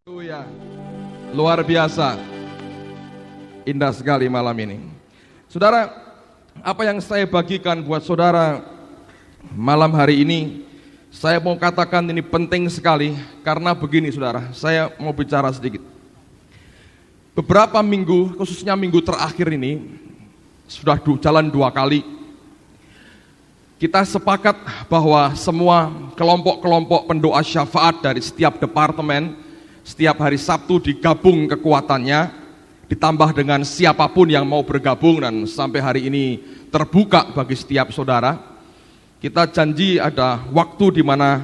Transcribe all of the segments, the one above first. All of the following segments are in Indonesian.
Haleluya. Luar biasa. Indah sekali malam ini. Saudara, apa yang saya bagikan buat saudara malam hari ini, saya mau katakan ini penting sekali. Karena begini saudara, saya mau bicara sedikit. Beberapa minggu, khususnya minggu terakhir ini, sudah jalan 2 kali. Kita sepakat bahwa semua kelompok-kelompok pendoa syafaat dari setiap departemen setiap hari Sabtu digabung kekuatannya, ditambah dengan siapapun yang mau bergabung, dan sampai hari ini terbuka bagi setiap saudara. Kita janji ada waktu di mana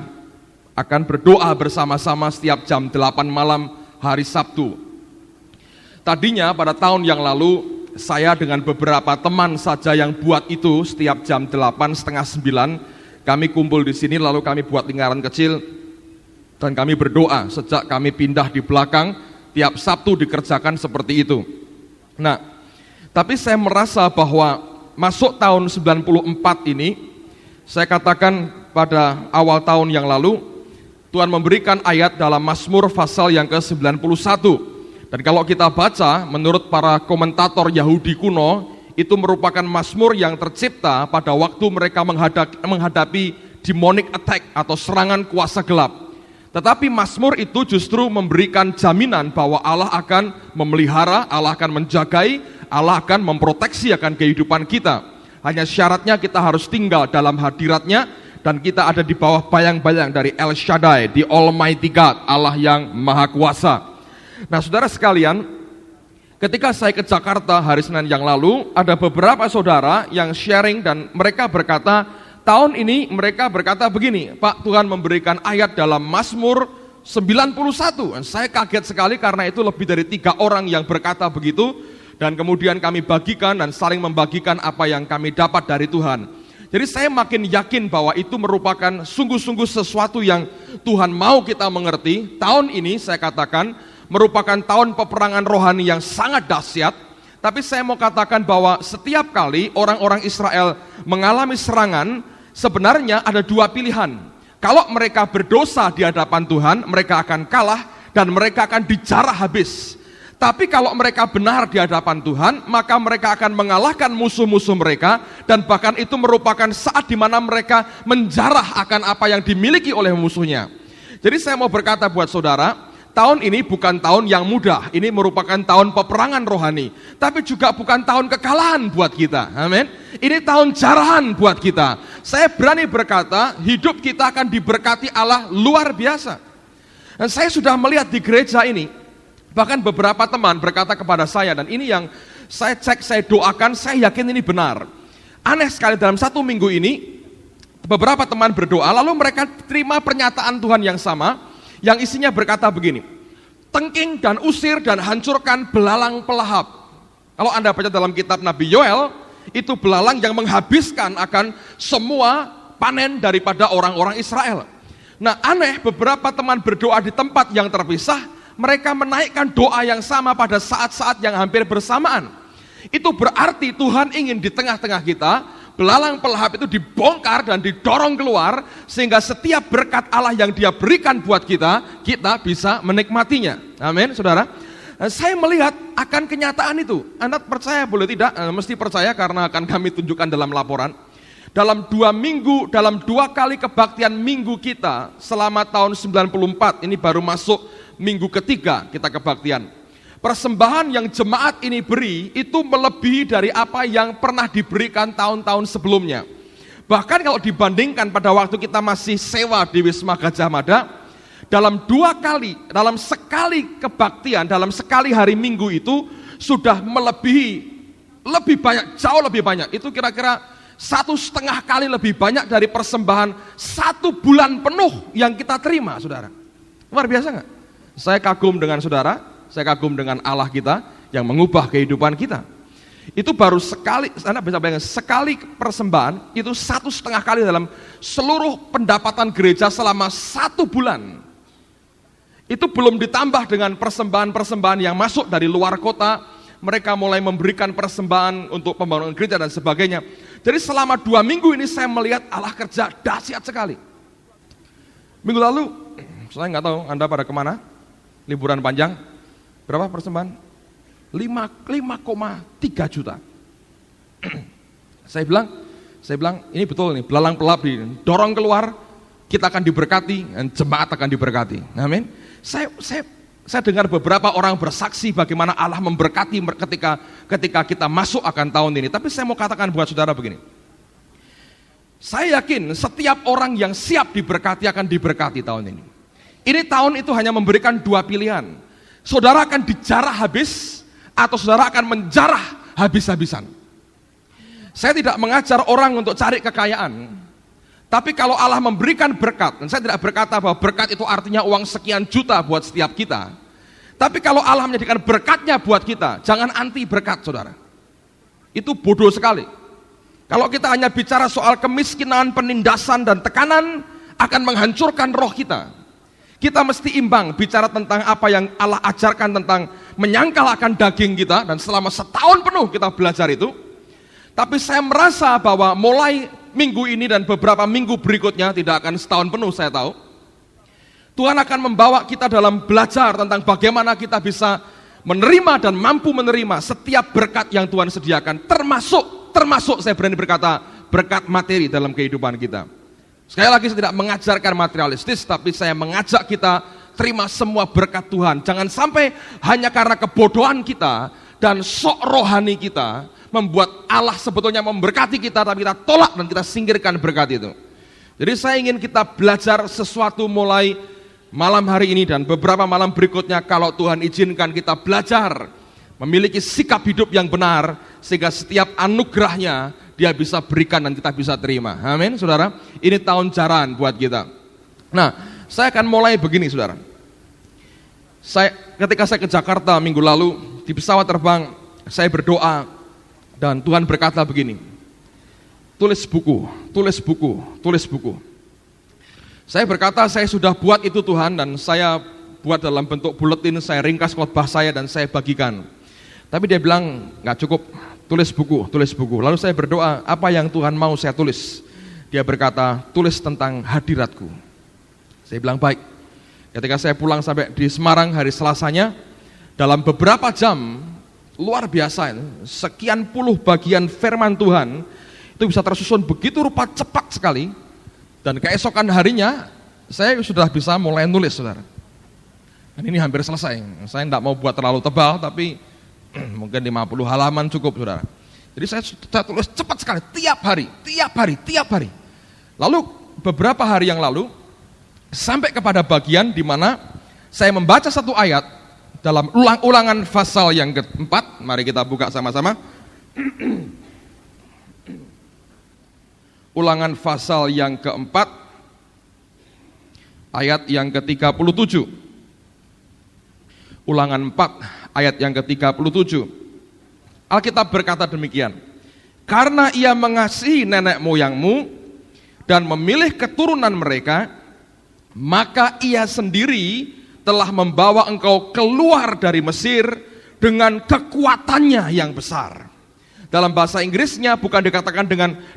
akan berdoa bersama-sama setiap jam 8 malam hari Sabtu. Tadinya pada tahun yang lalu saya dengan beberapa teman saja yang buat itu setiap jam 8, setengah 9 kami kumpul di sini, lalu kami buat lingkaran kecil dan kami berdoa. Sejak kami pindah di belakang, tiap Sabtu dikerjakan seperti itu. Nah, tapi saya merasa bahwa masuk tahun 94 ini, saya katakan pada awal tahun yang lalu, Tuhan memberikan ayat dalam Mazmur pasal yang ke-91. Dan kalau kita baca, menurut para komentator Yahudi kuno, itu merupakan Mazmur yang tercipta pada waktu mereka menghadapi demonic attack atau serangan kuasa gelap. Tetapi Mazmur itu justru memberikan jaminan bahwa Allah akan memelihara, Allah akan menjagai, Allah akan memproteksi akan kehidupan kita. Hanya syaratnya kita harus tinggal dalam hadiratnya, dan kita ada di bawah bayang-bayang dari El Shaddai, the Almighty God, Allah yang Maha Kuasa. Nah saudara sekalian, ketika saya ke Jakarta hari Senin yang lalu, ada beberapa saudara yang sharing dan mereka berkata, tahun ini mereka berkata begini, Pak, Tuhan memberikan ayat dalam Mazmur 91. Dan saya kaget sekali karena itu lebih dari 3 orang yang berkata begitu. Dan kemudian kami bagikan dan saling membagikan apa yang kami dapat dari Tuhan. Jadi saya makin yakin bahwa itu merupakan sungguh-sungguh sesuatu yang Tuhan mau kita mengerti. Tahun ini saya katakan merupakan tahun peperangan rohani yang sangat dahsyat. Tapi saya mau katakan bahwa setiap kali orang-orang Israel mengalami serangan, sebenarnya ada 2 pilihan. Kalau mereka berdosa di hadapan Tuhan, mereka akan kalah dan mereka akan dijarah habis. Tapi kalau mereka benar di hadapan Tuhan, maka mereka akan mengalahkan musuh-musuh mereka, dan bahkan itu merupakan saat di mana mereka menjarah akan apa yang dimiliki oleh musuhnya. Jadi saya mau berkata buat saudara, tahun ini bukan tahun yang mudah. Ini merupakan tahun peperangan rohani, tapi juga bukan tahun kekalahan buat kita. Amin. Ini tahun jarahan buat kita. Saya berani berkata, hidup kita akan diberkati Allah luar biasa. Dan saya sudah melihat di gereja ini, bahkan beberapa teman berkata kepada saya, dan ini yang saya cek, saya doakan, saya yakin ini benar. Aneh sekali, dalam 1 minggu ini, beberapa teman berdoa, lalu mereka terima pernyataan Tuhan yang sama, yang isinya berkata begini, tengking dan usir dan hancurkan belalang pelahap. Kalau Anda baca dalam kitab Nabi Yoel, itu belalang yang menghabiskan akan semua panen daripada orang-orang Israel. Nah aneh, beberapa teman berdoa di tempat yang terpisah, mereka menaikkan doa yang sama pada saat-saat yang hampir bersamaan. Itu berarti Tuhan ingin di tengah-tengah kita, belalang pelahap itu dibongkar dan didorong keluar, sehingga setiap berkat Allah yang Dia berikan buat kita, kita bisa menikmatinya. Amin, saudara. Saya melihat akan kenyataan itu. Anda percaya boleh tidak? Mesti percaya karena akan kami tunjukkan dalam laporan. Dalam 2 minggu, dalam 2 kali kebaktian minggu kita selama tahun 94, ini baru masuk minggu ketiga kita kebaktian. Persembahan yang jemaat ini beri itu melebihi dari apa yang pernah diberikan tahun-tahun sebelumnya. Bahkan kalau dibandingkan pada waktu kita masih sewa di Wisma Gajah Mada, dalam 2 kali, dalam sekali kebaktian, dalam sekali hari Minggu itu sudah melebihi, lebih banyak, jauh lebih banyak. Itu kira-kira 1,5 kali lebih banyak dari persembahan 1 bulan penuh yang kita terima, saudara. Luar biasa nggak? Saya kagum dengan saudara, saya kagum dengan Allah kita yang mengubah kehidupan kita. Itu baru sekali, Anda bisa bayangkan, sekali persembahan itu 1,5 kali dalam seluruh pendapatan gereja selama 1 bulan. Itu belum ditambah dengan persembahan-persembahan yang masuk dari luar kota. Mereka mulai memberikan persembahan untuk pembangunan gereja dan sebagainya. Jadi selama 2 minggu ini saya melihat Allah kerja dahsyat sekali. Minggu lalu, saya nggak tahu Anda pada kemana. liburan panjang. Berapa persembahan? 5,3 juta. Saya bilang ini betul nih, belalang pelap dorong keluar, kita akan diberkati dan jemaat akan diberkati. Amin. Saya dengar beberapa orang bersaksi bagaimana Allah memberkati ketika kita masuk akan tahun ini. Tapi saya mau katakan buat saudara begini. Saya yakin setiap orang yang siap diberkati akan diberkati tahun ini. Ini tahun itu hanya memberikan dua pilihan. Saudara akan dijarah habis atau saudara akan menjarah habis-habisan. Saya tidak mengajar orang untuk cari kekayaan. Tapi kalau Allah memberikan berkat, dan saya tidak berkata bahwa berkat itu artinya uang sekian juta buat setiap kita. Tapi kalau Allah menjadikan berkatnya buat kita, jangan anti berkat, saudara. Itu bodoh sekali. Kalau kita hanya bicara soal kemiskinan, penindasan, dan tekanan, akan menghancurkan roh kita. Kita mesti imbang bicara tentang apa yang Allah ajarkan tentang menyangkal akan daging kita, dan selama setahun penuh kita belajar itu. Tapi saya merasa bahwa mulai minggu ini dan beberapa minggu berikutnya, tidak akan setahun penuh saya tahu, Tuhan akan membawa kita dalam belajar tentang bagaimana kita bisa menerima dan mampu menerima setiap berkat yang Tuhan sediakan, termasuk saya berani berkata berkat materi dalam kehidupan kita. Sekali lagi saya tidak mengajarkan materialistis, tapi saya mengajak kita terima semua berkat Tuhan. Jangan sampai hanya karena kebodohan kita dan sok rohani kita membuat Allah sebetulnya memberkati kita, tapi kita tolak dan kita singkirkan berkat itu. Jadi saya ingin kita belajar sesuatu mulai malam hari ini dan beberapa malam berikutnya, kalau Tuhan izinkan kita belajar memiliki sikap hidup yang benar, sehingga setiap anugerahnya Dia bisa berikan dan kita bisa terima. Amin, saudara. Ini tahun jarahan buat kita. Nah, saya akan mulai begini, saudara. Ketika saya ke Jakarta minggu lalu, di pesawat terbang, saya berdoa, dan Tuhan berkata begini, tulis buku. Saya berkata, saya sudah buat itu Tuhan, dan saya buat dalam bentuk buletin, saya ringkas khotbah saya dan saya bagikan. Tapi Dia bilang, nggak cukup, tulis buku. Lalu saya berdoa, apa yang Tuhan mau saya tulis? Dia berkata, tulis tentang hadiratku. Saya bilang, baik. Ketika saya pulang sampai di Semarang hari Selasanya, dalam beberapa jam, luar biasa, sekian puluh bagian firman Tuhan itu bisa tersusun begitu rupa cepat sekali, dan keesokan harinya saya sudah bisa mulai nulis, saudara. Dan ini hampir selesai. Saya tidak mau buat terlalu tebal, tapi mungkin 50 halaman cukup, saudara. Jadi saya tulis cepat sekali, tiap hari. Lalu beberapa hari yang lalu sampai kepada bagian di mana saya membaca satu ayat dalam Ulangan pasal yang keempat. Mari kita buka sama-sama. Ulangan pasal yang keempat, ayat yang ke-37. Ulangan 4, ayat yang ke-37. Alkitab berkata demikian, karena Ia mengasihi nenek moyangmu dan memilih keturunan mereka, maka Ia sendiri telah membawa engkau keluar dari Mesir dengan kekuatannya yang besar. Dalam bahasa Inggrisnya bukan dikatakan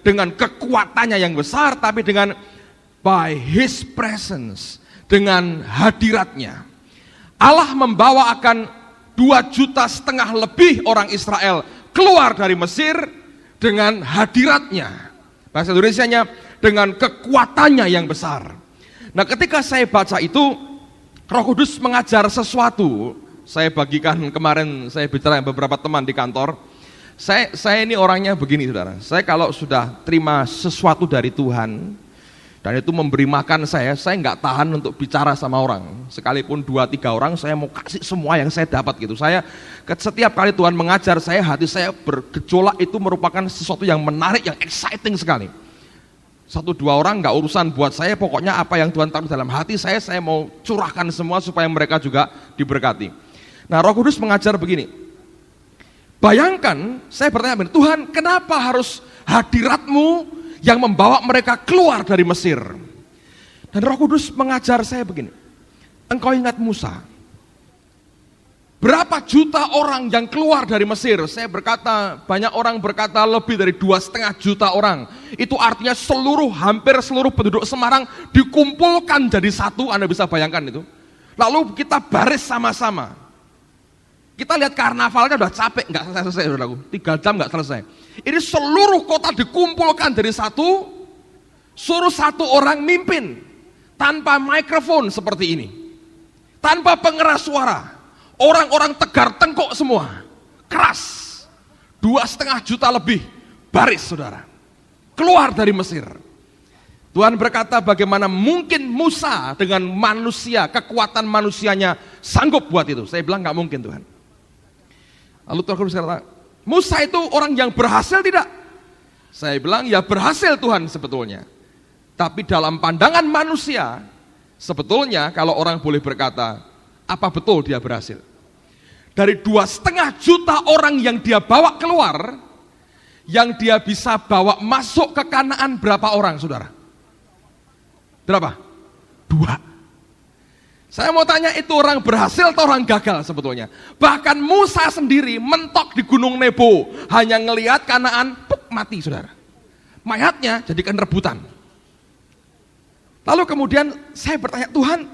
dengan kekuatannya yang besar, tapi dengan by His presence, dengan hadiratnya. Allah membawa akan 2,5 juta lebih orang Israel keluar dari Mesir dengan hadiratnya. Bahasa Indonesianya dengan kekuatannya yang besar. Nah, ketika saya baca itu, Roh Kudus mengajar sesuatu. Saya bagikan kemarin, saya bicara dengan beberapa teman di kantor. Saya ini orangnya begini, saudara. Saya kalau sudah terima sesuatu dari Tuhan, dan itu memberi makan saya nggak tahan untuk bicara sama orang. Sekalipun 2-3 orang, saya mau kasih semua yang saya dapat gitu. Setiap kali Tuhan mengajar saya, hati saya bergejolak, itu merupakan sesuatu yang menarik, yang exciting sekali. 1-2 orang nggak urusan buat saya, pokoknya apa yang Tuhan taruh dalam hati saya mau curahkan semua supaya mereka juga diberkati. Nah, Roh Kudus mengajar begini. Bayangkan, saya bertanya begini, Tuhan, kenapa harus hadirat-Mu yang membawa mereka keluar dari Mesir? Dan Roh Kudus mengajar saya begini. Engkau ingat Musa? Berapa juta orang yang keluar dari Mesir? Saya berkata, banyak orang berkata lebih dari 2,5 juta orang. Itu artinya hampir seluruh penduduk Semarang dikumpulkan jadi satu. Anda bisa bayangkan itu. Lalu kita baris sama-sama. Kita lihat karnavalnya udah capek, nggak selesai, saudaraku. 3 jam nggak selesai. Ini seluruh kota dikumpulkan dari satu, suruh satu orang mimpin tanpa mikrofon seperti ini, tanpa pengeras suara. Orang-orang tegar tengkuk semua, keras. 2,5 juta lebih baris, saudara, keluar dari Mesir. Tuhan berkata, bagaimana mungkin Musa dengan manusia, kekuatan manusianya sanggup buat itu? Saya bilang nggak mungkin, Tuhan. Lalu Tuhan berkata, Musa itu orang yang berhasil tidak? Saya bilang, ya berhasil Tuhan sebetulnya. Tapi dalam pandangan manusia, sebetulnya kalau orang boleh berkata, apa betul dia berhasil? Dari 2,5 juta orang yang dia bawa keluar, yang dia bisa bawa masuk ke Kanaan berapa orang, saudara? Berapa? 2. Saya mau tanya, itu orang berhasil atau orang gagal sebetulnya? Bahkan Musa sendiri mentok di Gunung Nebo, hanya ngelihat Kanaan, mati, saudara. Mayatnya jadikan rebutan. Lalu kemudian saya bertanya, Tuhan,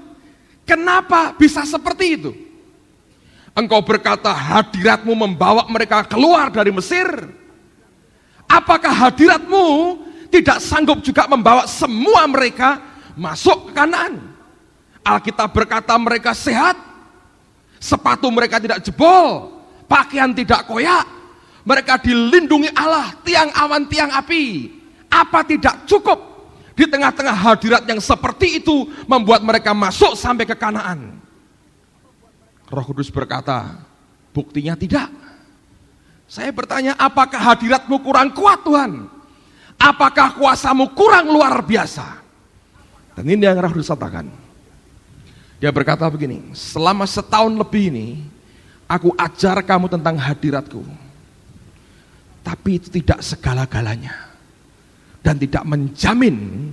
kenapa bisa seperti itu? Engkau berkata hadirat-Mu membawa mereka keluar dari Mesir. Apakah hadirat-Mu tidak sanggup juga membawa semua mereka masuk ke Kanaan? Alkitab berkata mereka sehat, sepatu mereka tidak jebol, pakaian tidak koyak, mereka dilindungi Allah, tiang awan, tiang api. Apa tidak cukup di tengah-tengah hadirat yang seperti itu membuat mereka masuk sampai ke Kanaan? Roh Kudus berkata, buktinya tidak. Saya bertanya, apakah hadirat-Mu kurang kuat, Tuhan? Apakah kuasa-Mu kurang luar biasa? Dan ini yang Roh Kudus katakan. Dia berkata begini, selama setahun lebih ini, aku ajar kamu tentang hadirat-Ku. Tapi itu tidak segala-galanya. Dan tidak menjamin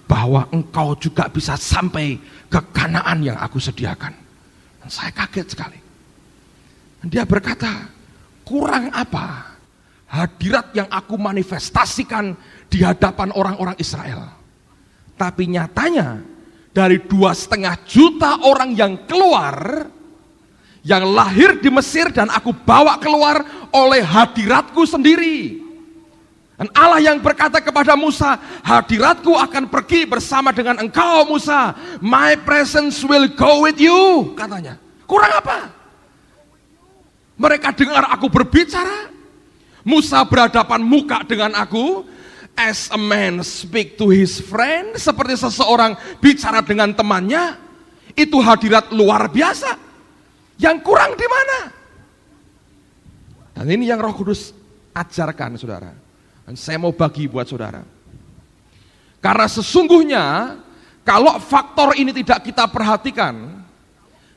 bahwa engkau juga bisa sampai ke Kanaan yang aku sediakan. Dan saya kaget sekali. Dan dia berkata, kurang apa hadirat yang aku manifestasikan di hadapan orang-orang Israel. Tapi nyatanya, dari 2,5 juta orang yang keluar, yang lahir di Mesir dan aku bawa keluar oleh hadirat-Ku sendiri. Dan Allah yang berkata kepada Musa, hadirat-Ku akan pergi bersama dengan engkau Musa. My presence will go with you, katanya. Kurang apa? Mereka dengar aku berbicara, Musa berhadapan muka dengan aku, as a man speak to his friend, seperti seseorang bicara dengan temannya. Itu hadirat luar biasa. Yang kurang di mana? Dan ini yang Roh Kudus ajarkan, saudara. Dan saya mau bagi buat saudara. Karena sesungguhnya kalau faktor ini tidak kita perhatikan,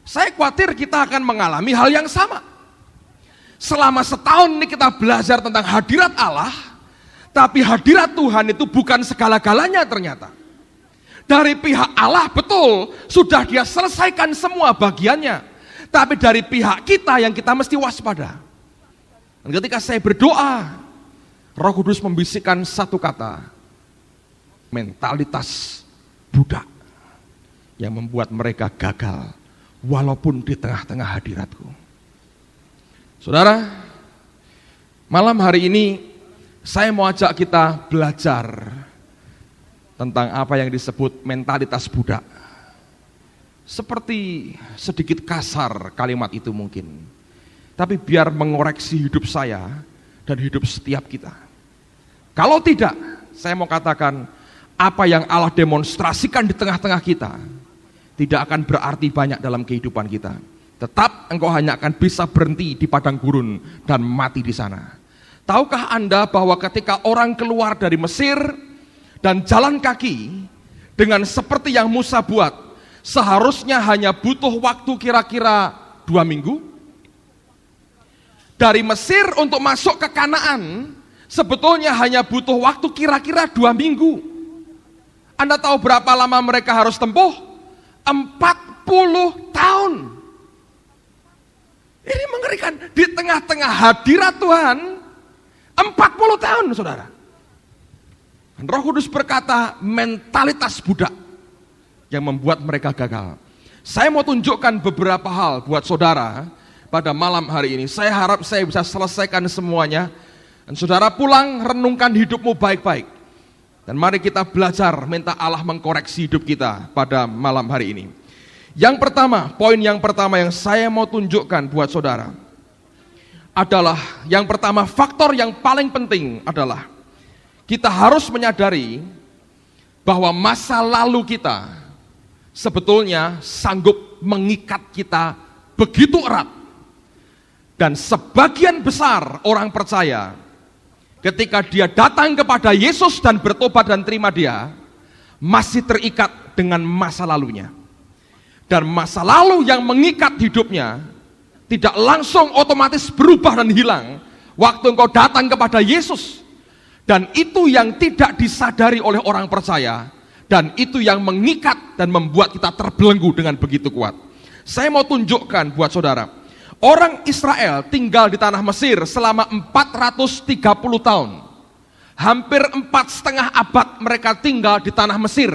saya khawatir kita akan mengalami hal yang sama. Selama setahun ini kita belajar tentang hadirat Allah, tapi hadirat Tuhan itu bukan segala-galanya ternyata. Dari pihak Allah betul, sudah Dia selesaikan semua bagiannya. Tapi dari pihak kita yang kita mesti waspada. Dan ketika saya berdoa, Roh Kudus membisikkan satu kata, mentalitas budak, yang membuat mereka gagal, walaupun di tengah-tengah hadirat-Ku. Saudara, malam hari ini, saya mau ajak kita belajar tentang apa yang disebut mentalitas budak. Seperti sedikit kasar kalimat itu mungkin, tapi biar mengoreksi hidup saya dan hidup setiap kita. Kalau tidak, saya mau katakan, apa yang Allah demonstrasikan di tengah-tengah kita tidak akan berarti banyak dalam kehidupan kita. Tetap engkau hanya akan bisa berhenti di padang gurun dan mati di sana. Tahukah Anda bahwa ketika orang keluar dari Mesir dan jalan kaki dengan seperti yang Musa buat, seharusnya hanya butuh waktu kira-kira 2 minggu? Dari Mesir untuk masuk ke Kanaan, sebetulnya hanya butuh waktu kira-kira 2 minggu. Anda tahu berapa lama mereka harus tempuh? 40 tahun. Ini mengerikan, di tengah-tengah hadirat Tuhan, 40 tahun, saudara. Roh Kudus berkata, mentalitas budak yang membuat mereka gagal. Saya mau tunjukkan beberapa hal buat saudara pada malam hari ini. Saya harap saya bisa selesaikan semuanya. Dan saudara pulang, renungkan hidupmu baik-baik. Dan mari kita belajar minta Allah mengkoreksi hidup kita pada malam hari ini. Yang pertama, poin yang pertama yang saya mau tunjukkan buat saudara adalah, yang pertama, faktor yang paling penting adalah kita harus menyadari bahwa masa lalu kita sebetulnya sanggup mengikat kita begitu erat. Dan sebagian besar orang percaya ketika dia datang kepada Yesus dan bertobat dan terima dia, masih terikat dengan masa lalunya. Dan masa lalu yang mengikat hidupnya tidak langsung otomatis berubah dan hilang waktu engkau datang kepada Yesus. Dan itu yang tidak disadari oleh orang percaya. Dan itu yang mengikat dan membuat kita terbelenggu dengan begitu kuat. Saya mau tunjukkan buat saudara, orang Israel tinggal di tanah Mesir selama 430 tahun. Hampir 4,5 abad mereka tinggal di tanah Mesir.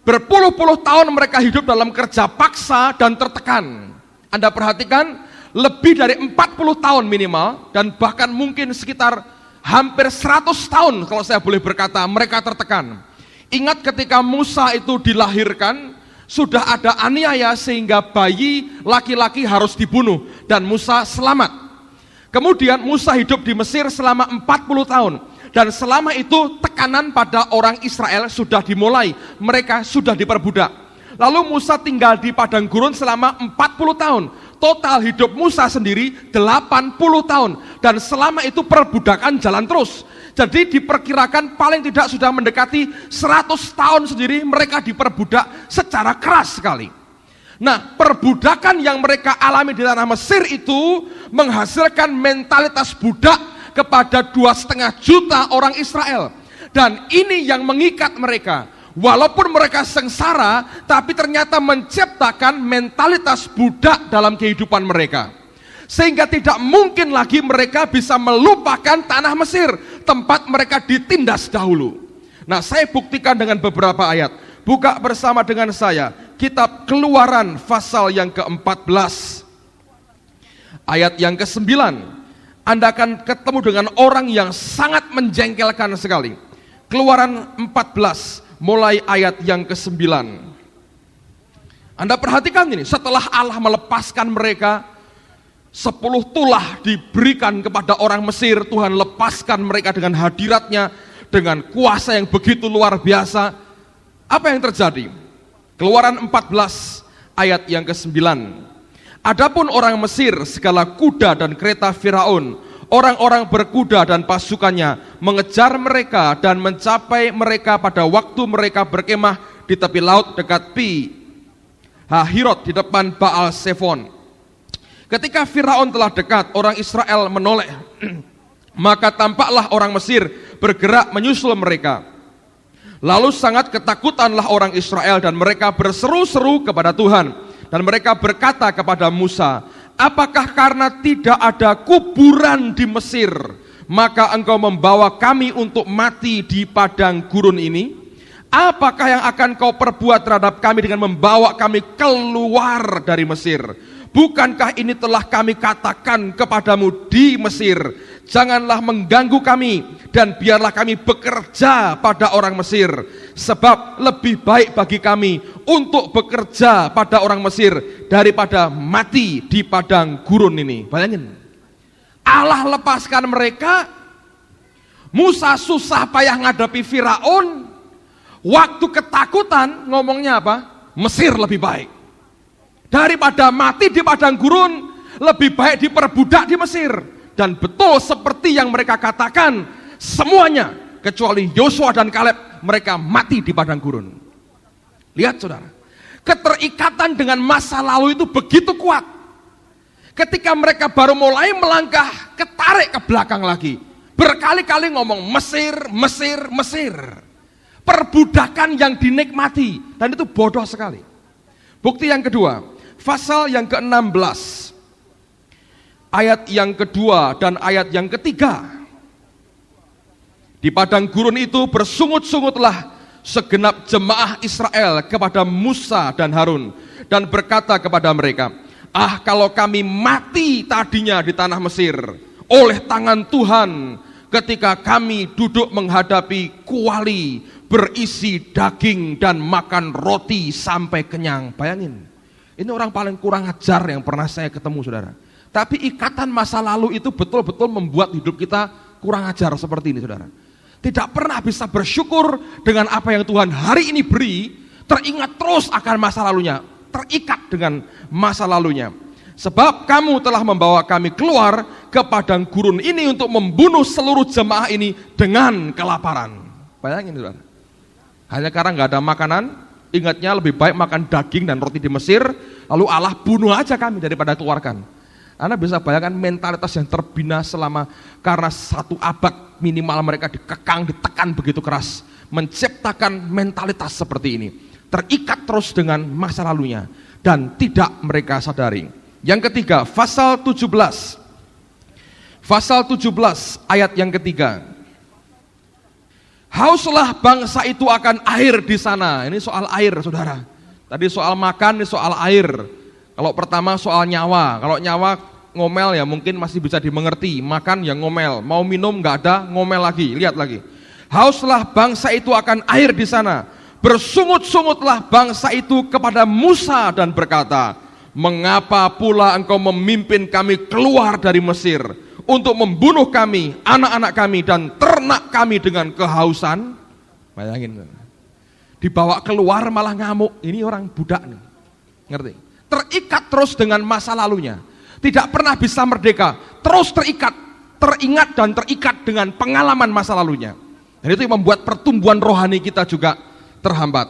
Berpuluh-puluh tahun mereka hidup dalam kerja paksa dan tertekan. Anda perhatikan, lebih dari 40 tahun minimal, dan bahkan mungkin sekitar hampir 100 tahun kalau saya boleh berkata, mereka tertekan. Ingat ketika Musa itu dilahirkan, sudah ada aniaya sehingga bayi laki-laki harus dibunuh, dan Musa selamat. Kemudian Musa hidup di Mesir selama 40 tahun, dan selama itu tekanan pada orang Israel sudah dimulai, mereka sudah diperbudak. Lalu Musa tinggal di padang gurun selama 40 tahun. Total hidup Musa sendiri 80 tahun, dan selama itu perbudakan jalan terus. Jadi diperkirakan paling tidak sudah mendekati 100 tahun sendiri mereka diperbudak secara keras sekali. Nah, perbudakan yang mereka alami di tanah Mesir itu menghasilkan mentalitas budak kepada 2,5 juta orang Israel. Dan ini yang mengikat mereka. Walaupun mereka sengsara, tapi ternyata menciptakan mentalitas budak dalam kehidupan mereka. Sehingga tidak mungkin lagi mereka bisa melupakan tanah Mesir, tempat mereka ditindas dahulu. Nah, saya buktikan dengan beberapa ayat. Buka bersama dengan saya kitab Keluaran pasal yang ke-14 ayat yang ke-9. Anda akan ketemu dengan orang yang sangat menjengkelkan sekali. Keluaran 14 mulai ayat yang ke-9. Anda perhatikan ini, setelah Allah melepaskan mereka, 10 tulah diberikan kepada orang Mesir. Tuhan lepaskan mereka dengan hadiratnya, dengan kuasa yang begitu luar biasa. Apa yang terjadi? Keluaran 14 ayat yang ke-9. Adapun orang Mesir, segala kuda dan kereta Firaun, orang-orang berkuda dan pasukannya mengejar mereka dan mencapai mereka pada waktu mereka berkemah di tepi laut dekat Pi Hahirot di depan Baal Zephon. Ketika Firaun telah dekat, orang Israel menoleh. Maka tampaklah orang Mesir bergerak menyusul mereka. Lalu sangat ketakutanlah orang Israel dan mereka berseru-seru kepada Tuhan. Dan mereka berkata kepada Musa, apakah karena tidak ada kuburan di Mesir, maka engkau membawa kami untuk mati di padang gurun ini? Apakah yang akan kau perbuat terhadap kami dengan membawa kami keluar dari Mesir? Bukankah ini telah kami katakan kepadamu di Mesir, janganlah mengganggu kami dan biarlah kami bekerja pada orang Mesir, sebab lebih baik bagi kami untuk bekerja pada orang Mesir daripada mati di padang gurun ini. Bayangin, Allah lepaskan mereka, Musa susah payah ngadapi Firaun, waktu ketakutan ngomongnya apa? Mesir lebih baik. Daripada mati di padang gurun, lebih baik diperbudak di Mesir. Dan betul seperti yang mereka katakan, semuanya kecuali Yosua dan Kaleb, mereka mati di padang gurun. Lihat saudara, keterikatan dengan masa lalu itu begitu kuat. Ketika mereka baru mulai melangkah, ketarik ke belakang lagi. Berkali-kali ngomong Mesir, Mesir, Mesir. Perbudakan yang dinikmati, dan itu bodoh sekali. Bukti yang kedua, pasal yang ke-16 ayat yang kedua dan ayat yang ketiga. Di padang gurun itu bersungut-sungutlah segenap jemaah Israel kepada Musa dan Harun dan berkata kepada mereka, kalau kami mati tadinya di tanah Mesir oleh tangan Tuhan ketika kami duduk menghadapi kuali berisi daging dan makan roti sampai kenyang. Bayangin, ini orang paling kurang ajar yang pernah saya ketemu, saudara. Tapi ikatan masa lalu itu betul-betul membuat hidup kita kurang ajar seperti ini, saudara. Tidak pernah bisa bersyukur dengan apa yang Tuhan hari ini beri, teringat terus akan masa lalunya, terikat dengan masa lalunya. Sebab kamu telah membawa kami keluar ke padang gurun ini untuk membunuh seluruh jemaah ini dengan kelaparan. Bayangin, saudara. Hanya karena nggak ada makanan, ingatnya lebih baik makan daging dan roti di Mesir, lalu Allah bunuh aja kami daripada keluarkan. Anda bisa bayangkan mentalitas yang terbina selama karena 1 abad minimal mereka dikekang, ditekan begitu keras, menciptakan mentalitas seperti ini, terikat terus dengan masa lalunya dan tidak mereka sadari. Yang ketiga, pasal 17 ayat yang ketiga. Hauslah bangsa itu akan air di sana. Ini soal air, saudara. Tadi soal makan, ini soal air. Kalau pertama soal nyawa. Kalau nyawa ngomel ya mungkin masih bisa dimengerti. Makan ya ngomel. Mau minum nggak ada, ngomel lagi. Lihat lagi. Hauslah bangsa itu akan air di sana. Bersungut-sungutlah bangsa itu kepada Musa dan berkata, mengapa pula engkau memimpin kami keluar dari Mesir untuk membunuh kami, anak-anak kami dan ternak kami dengan kehausan? Bayangin, dibawa keluar malah ngamuk. Ini orang budak nih, ngerti? Terikat terus dengan masa lalunya, tidak pernah bisa merdeka, terus terikat, teringat dan terikat dengan pengalaman masa lalunya. Dan itu yang membuat pertumbuhan rohani kita juga terhambat.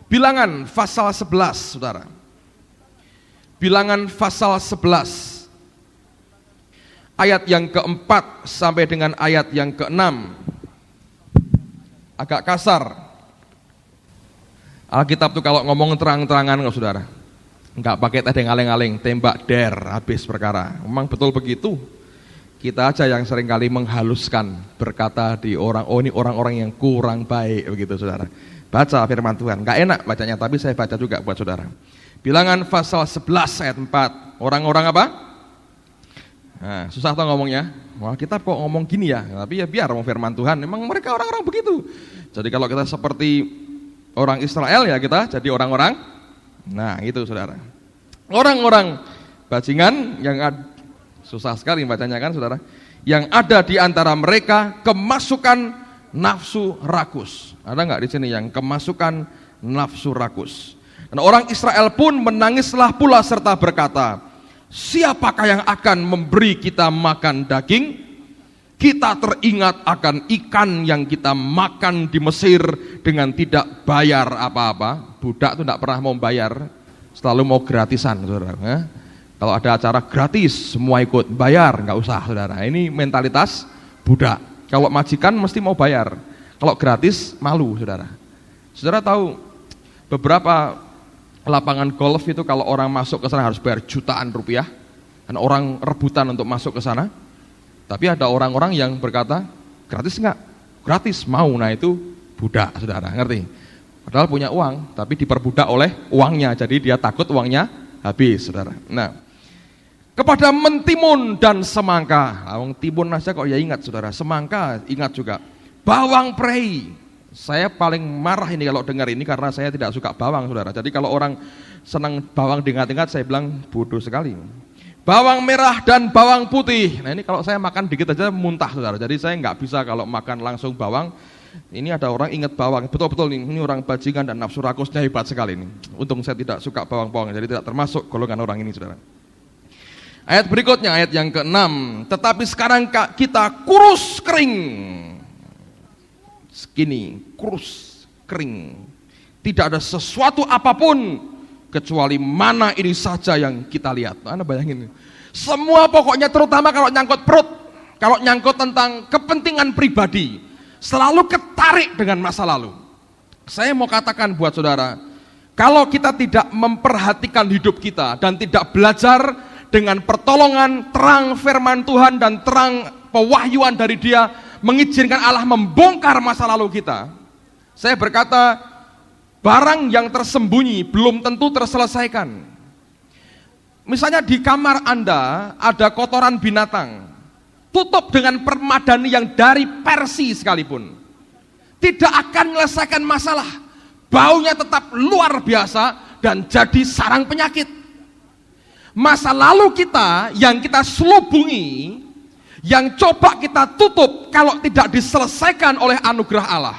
Bilangan pasal 11, saudara. Bilangan pasal 11 ayat yang keempat sampai dengan ayat yang keenam. Agak kasar. Alkitab tuh kalau ngomong terang-terangan kok, saudara. Enggak pakai tedeng aling-aling, tembak der, habis perkara. Memang betul begitu. Kita aja yang seringkali menghaluskan, berkata di orang, oh ini orang-orang yang kurang baik begitu, saudara. Baca firman Tuhan, enggak enak bacanya, tapi saya baca juga buat saudara. Bilangan pasal 11 ayat 4. Orang-orang apa? Nah, susah tau ngomongnya. Wah, kita kok ngomong gini ya. Tapi ya biar mau firman Tuhan. Memang mereka orang-orang begitu. Jadi kalau kita seperti orang Israel ya kita jadi orang-orang. Nah, itu saudara. Orang-orang bajingan yang susah sekali bacanya kan, saudara. Yang ada di antara mereka kemasukan nafsu rakus. Ada nggak di sini yang kemasukan nafsu rakus? Dan orang Israel pun menangislah pula serta berkata, siapakah yang akan memberi kita makan daging? Kita teringat akan ikan yang kita makan di Mesir dengan tidak bayar apa-apa. Budak itu tidak pernah mau bayar, selalu mau gratisan, saudara. Kalau ada acara gratis, semua ikut, bayar nggak usah, saudara. Ini mentalitas budak. Kalau majikan mesti mau bayar, kalau gratis malu, saudara. Saudara tahu beberapa lapangan golf itu kalau orang masuk ke sana harus bayar jutaan rupiah, dan orang rebutan untuk masuk ke sana. Tapi ada orang-orang yang berkata, gratis enggak? Gratis, mau. Nah itu budak, saudara, ngerti? Padahal punya uang, tapi diperbudak oleh uangnya, jadi dia takut uangnya habis, saudara. Nah, kepada mentimun dan semangka, timun aja kok ya ingat, saudara. Semangka ingat juga. Bawang prei, saya paling marah ini kalau dengar ini karena saya tidak suka bawang, saudara. Jadi kalau orang senang bawang diingat-ingat, saya bilang bodoh sekali. Bawang merah dan bawang putih. Nah ini kalau saya makan dikit aja muntah, saudara. Jadi saya nggak bisa kalau makan langsung bawang. Ini ada orang ingat bawang, betul-betul ini orang bajingan dan nafsu rakusnya hebat sekali ini. Untung saya tidak suka bawang-bawang, jadi tidak termasuk golongan orang ini, saudara. Ayat berikutnya, ayat yang ke-6. Tetapi sekarang kita kurus kering. Skinny, kurus, kering. Tidak ada sesuatu apapun kecuali mana ini saja yang kita lihat. Anda bayangin, semua pokoknya terutama kalau nyangkut perut, kalau nyangkut tentang kepentingan pribadi, selalu ketarik dengan masa lalu. Saya mau katakan buat saudara, kalau kita tidak memperhatikan hidup kita dan tidak belajar dengan pertolongan terang firman Tuhan dan terang pewahyuan dari Dia, mengizinkan Allah membongkar masa lalu kita, Saya berkata, barang yang tersembunyi belum tentu terselesaikan. Misalnya di kamar Anda ada kotoran binatang, tutup dengan permadani yang dari Persia sekalipun, tidak akan menyelesaikan masalah. Baunya tetap luar biasa dan jadi sarang penyakit. Masa lalu kita yang kita selubungi, yang coba kita tutup, kalau tidak diselesaikan oleh anugerah Allah,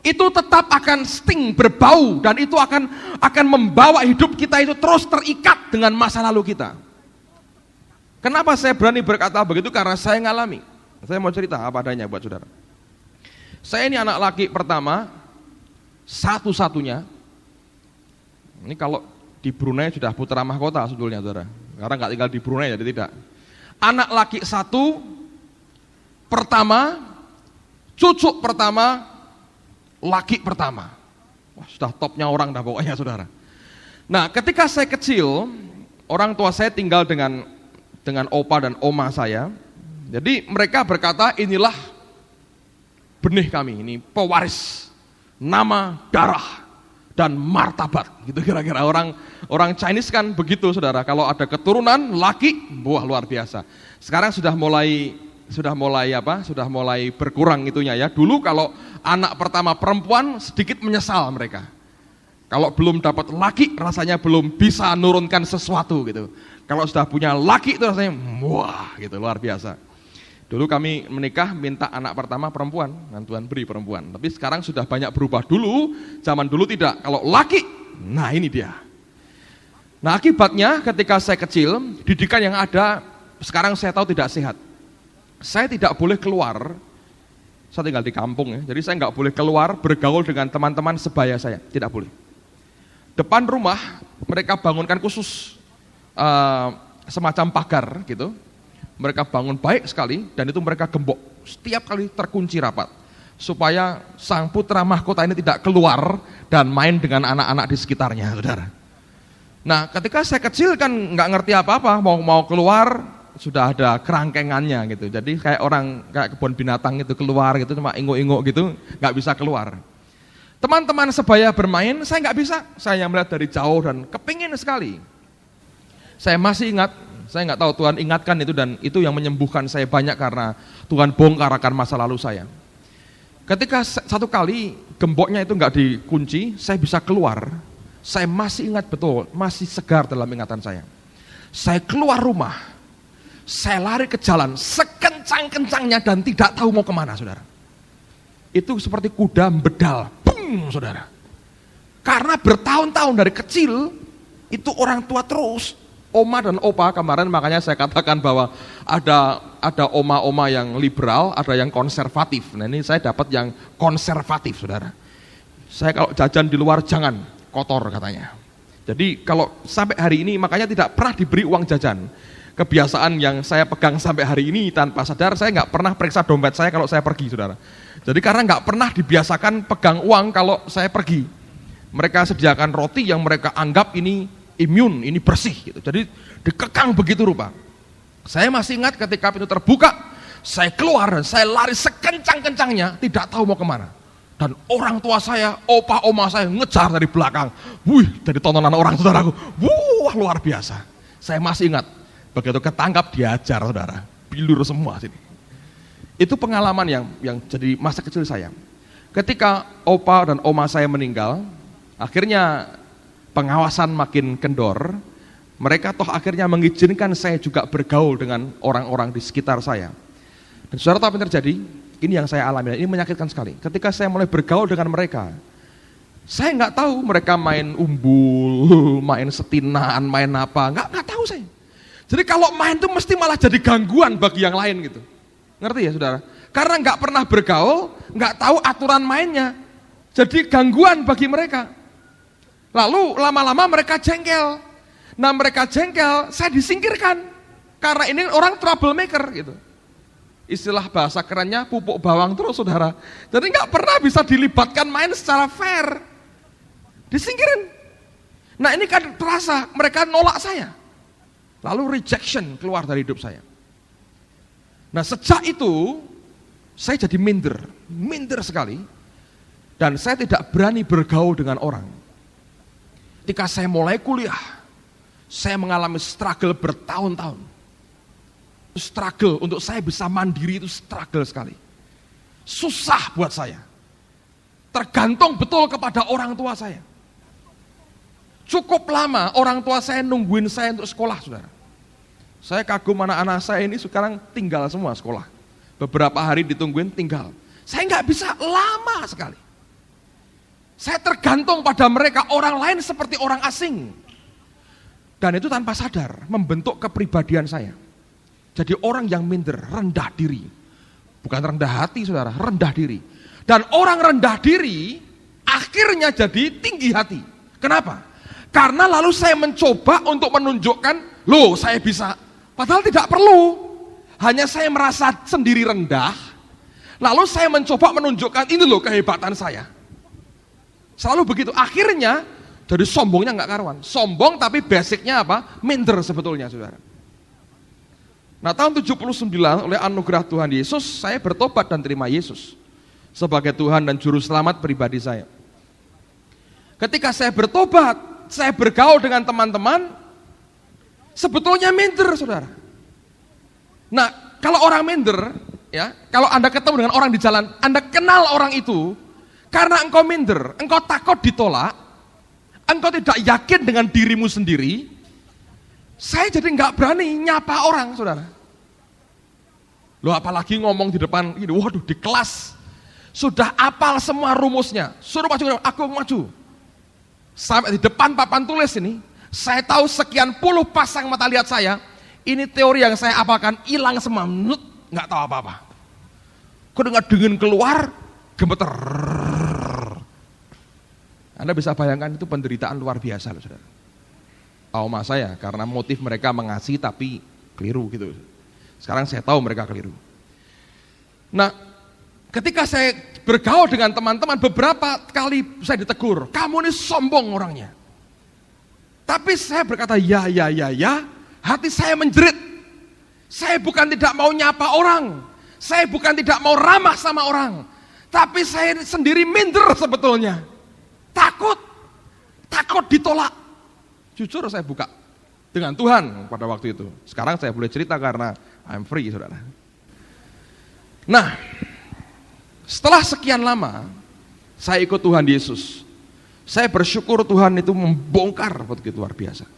itu tetap akan sting, berbau, dan itu akan membawa hidup kita itu terus terikat dengan masa lalu kita. Kenapa saya berani berkata begitu? Karena saya ngalami. Saya mau cerita apa adanya buat saudara. Saya ini anak laki pertama, satu-satunya. Ini kalau di Brunei sudah putra mahkota sebetulnya saudara. Karena nggak tinggal di Brunei, jadi tidak. Anak laki satu, pertama, cucu pertama, laki pertama. Wah, sudah topnya orang dah pokoknya saudara. Nah, ketika saya kecil, orang tua saya tinggal dengan opa dan oma saya. Jadi mereka berkata, inilah benih kami, ini pewaris nama, darah, dan martabat. Gitu kira-kira orang Chinese kan begitu saudara. Kalau ada keturunan laki, wah luar biasa. Sekarang sudah mulai berkurang itunya ya. Dulu kalau anak pertama perempuan sedikit menyesal mereka. Kalau belum dapat laki rasanya belum bisa nurunkan sesuatu gitu. Kalau sudah punya laki itu rasanya wah gitu luar biasa. Dulu kami menikah minta anak pertama perempuan, dan Tuhan beri perempuan. Tapi sekarang sudah banyak berubah. Dulu, zaman dulu tidak. Kalau laki, nah ini dia. Nah akibatnya ketika saya kecil, didikan yang ada sekarang saya tahu tidak sehat. Saya tidak boleh keluar, saya tinggal di kampung ya, jadi saya nggak boleh keluar bergaul dengan teman-teman sebaya saya, tidak boleh. Depan rumah mereka bangunkan khusus semacam pagar gitu. Mereka bangun baik sekali dan itu mereka gembok setiap kali terkunci rapat supaya sang putra mahkota ini tidak keluar dan main dengan anak-anak di sekitarnya, saudara. Nah, ketika saya kecil kan nggak ngerti apa-apa, mau keluar sudah ada kerangkengannya gitu. Jadi kayak kebun binatang itu keluar gitu cuma inguk-inguk gitu, nggak bisa keluar. Teman-teman sebaya bermain, saya nggak bisa. Saya melihat dari jauh dan kepingin sekali. Saya masih ingat. Saya nggak tahu Tuhan ingatkan itu dan itu yang menyembuhkan saya banyak karena Tuhan bongkar akan masa lalu saya. Ketika satu kali gemboknya itu nggak dikunci, saya bisa keluar. Saya masih ingat betul, masih segar dalam ingatan saya. Saya keluar rumah, saya lari ke jalan sekencang-kencangnya dan tidak tahu mau kemana, saudara. Itu seperti kuda bedal, bung, saudara. Karena bertahun-tahun dari kecil itu orang tua terus. Oma dan opa kemarin makanya saya katakan bahwa ada oma-oma yang liberal, ada yang konservatif. Nah ini saya dapat yang konservatif, saudara. Saya kalau jajan di luar jangan, kotor katanya. Jadi kalau sampai hari ini makanya tidak pernah diberi uang jajan. Kebiasaan yang saya pegang sampai hari ini tanpa sadar, saya nggak pernah periksa dompet saya kalau saya pergi, saudara. Jadi karena nggak pernah dibiasakan pegang uang kalau saya pergi. Mereka sediakan roti yang mereka anggap ini imun, ini bersih gitu. Jadi dikekang begitu rupa. Saya masih ingat ketika pintu terbuka, saya keluar dan saya lari sekencang-kencangnya, tidak tahu mau kemana. Dan orang tua saya, opa oma saya ngejar dari belakang. Wih, dari tontonan orang saudaraku. Wah, luar biasa. Saya masih ingat, begitu ketangkap diajar saudara, bilur semua sini. Itu pengalaman yang jadi masa kecil saya. Ketika opa dan oma saya meninggal, akhirnya pengawasan makin kendor, mereka toh akhirnya mengizinkan saya juga bergaul dengan orang-orang di sekitar saya. Dan saudara tahu apa yang terjadi? Ini yang saya alami, ini menyakitkan sekali. Ketika saya mulai bergaul dengan mereka, saya nggak tahu mereka main umbul, main setinaan, main apa, nggak tahu saya. Jadi kalau main itu mesti malah jadi gangguan bagi yang lain gitu. Ngerti ya saudara? Karena nggak pernah bergaul, nggak tahu aturan mainnya, jadi gangguan bagi mereka. Lalu lama-lama mereka jengkel. Nah mereka jengkel, saya disingkirkan. Karena ini orang troublemaker gitu. Istilah bahasa kerennya pupuk bawang terus saudara. Jadi nggak pernah bisa dilibatkan main secara fair. Disingkirin. Nah ini kan terasa mereka nolak saya. Lalu rejection keluar dari hidup saya. Nah sejak itu saya jadi minder sekali. Dan saya tidak berani bergaul dengan orang. Ketika saya mulai kuliah, saya mengalami struggle bertahun-tahun. Struggle untuk saya bisa mandiri itu struggle sekali. Susah buat saya. Tergantung betul kepada orang tua saya. Cukup lama orang tua saya nungguin saya untuk sekolah, saudara. Saya kagum anak-anak saya ini sekarang tinggal semua sekolah. Beberapa hari ditungguin tinggal. Saya nggak bisa, lama sekali. Saya tergantung pada mereka, orang lain seperti orang asing. Dan itu tanpa sadar membentuk kepribadian saya. Jadi orang yang minder, rendah diri. Bukan rendah hati, saudara, rendah diri. Dan orang rendah diri akhirnya jadi tinggi hati. Kenapa? Karena lalu saya mencoba untuk menunjukkan, loh saya bisa. Padahal tidak perlu. Hanya saya merasa sendiri rendah. Lalu saya mencoba menunjukkan, ini loh kehebatan saya. Selalu begitu. Akhirnya jadi sombongnya nggak karuan. Sombong tapi basicnya apa? Minder sebetulnya, saudara. Nah, tahun 79 oleh anugerah Tuhan Yesus, saya bertobat dan terima Yesus sebagai Tuhan dan Juru Selamat pribadi saya. Ketika saya bertobat, saya bergaul dengan teman-teman, sebetulnya minder, saudara. Nah, kalau orang minder, ya, kalau Anda ketemu dengan orang di jalan, Anda kenal orang itu, karena engkau minder, engkau takut ditolak, engkau tidak yakin dengan dirimu sendiri, saya jadi nggak berani nyapa orang, saudara. Loh, apalagi ngomong di depan, ini, waduh, di kelas, sudah apal semua rumusnya, suruh maju, aku maju. Sampai di depan papan tulis ini, saya tahu sekian puluh pasang mata lihat saya, ini teori yang saya apalkan, hilang semua, nggak tahu apa-apa. Kok dengar dingin keluar, gemeter. Anda bisa bayangkan itu penderitaan luar biasa loh, saudara. Trauma saya karena motif mereka mengasihi tapi keliru gitu. Sekarang saya tahu mereka keliru. Nah, ketika saya bergaul dengan teman-teman, beberapa kali saya ditegur, kamu ini sombong orangnya. Tapi saya berkata, ya, hati saya menjerit. Saya bukan tidak mau nyapa orang, saya bukan tidak mau ramah sama orang, tapi saya sendiri minder sebetulnya. Takut ditolak. Jujur saya buka dengan Tuhan pada waktu itu. Sekarang saya boleh cerita karena I'm free, saudara. Nah, setelah sekian lama saya ikut Tuhan Yesus, saya bersyukur Tuhan itu membongkar begitu luar biasa.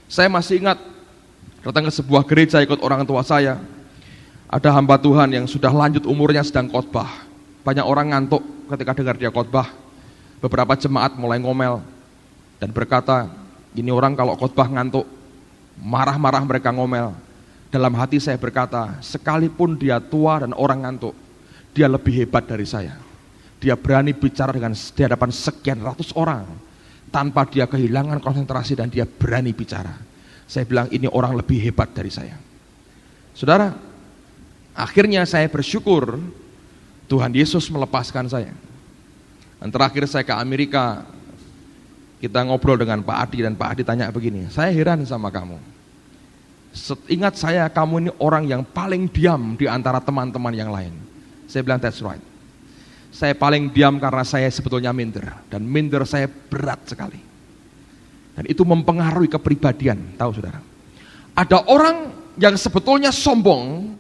Saya masih ingat datang ke sebuah gereja ikut orang tua saya. Ada hamba Tuhan yang sudah lanjut umurnya sedang khotbah. Banyak orang ngantuk ketika dengar dia khotbah. Beberapa jemaat mulai ngomel dan berkata, ini orang kalau khotbah ngantuk, marah-marah mereka ngomel. Dalam hati saya berkata, sekalipun dia tua dan orang ngantuk, dia lebih hebat dari saya. Dia berani bicara di hadapan sekian ratus orang tanpa dia kehilangan konsentrasi dan dia berani bicara. Saya bilang ini orang lebih hebat dari saya. Saudara, akhirnya saya bersyukur Tuhan Yesus melepaskan saya. Dan terakhir saya ke Amerika, kita ngobrol dengan Pak Adi dan Pak Adi tanya begini, saya heran sama kamu. Ingat saya, kamu ini orang yang paling diam di antara teman-teman yang lain. Saya bilang that's right. Saya paling diam karena saya sebetulnya minder. Dan minder saya berat sekali. Dan itu mempengaruhi kepribadian, tahu saudara. Ada orang yang sebetulnya sombong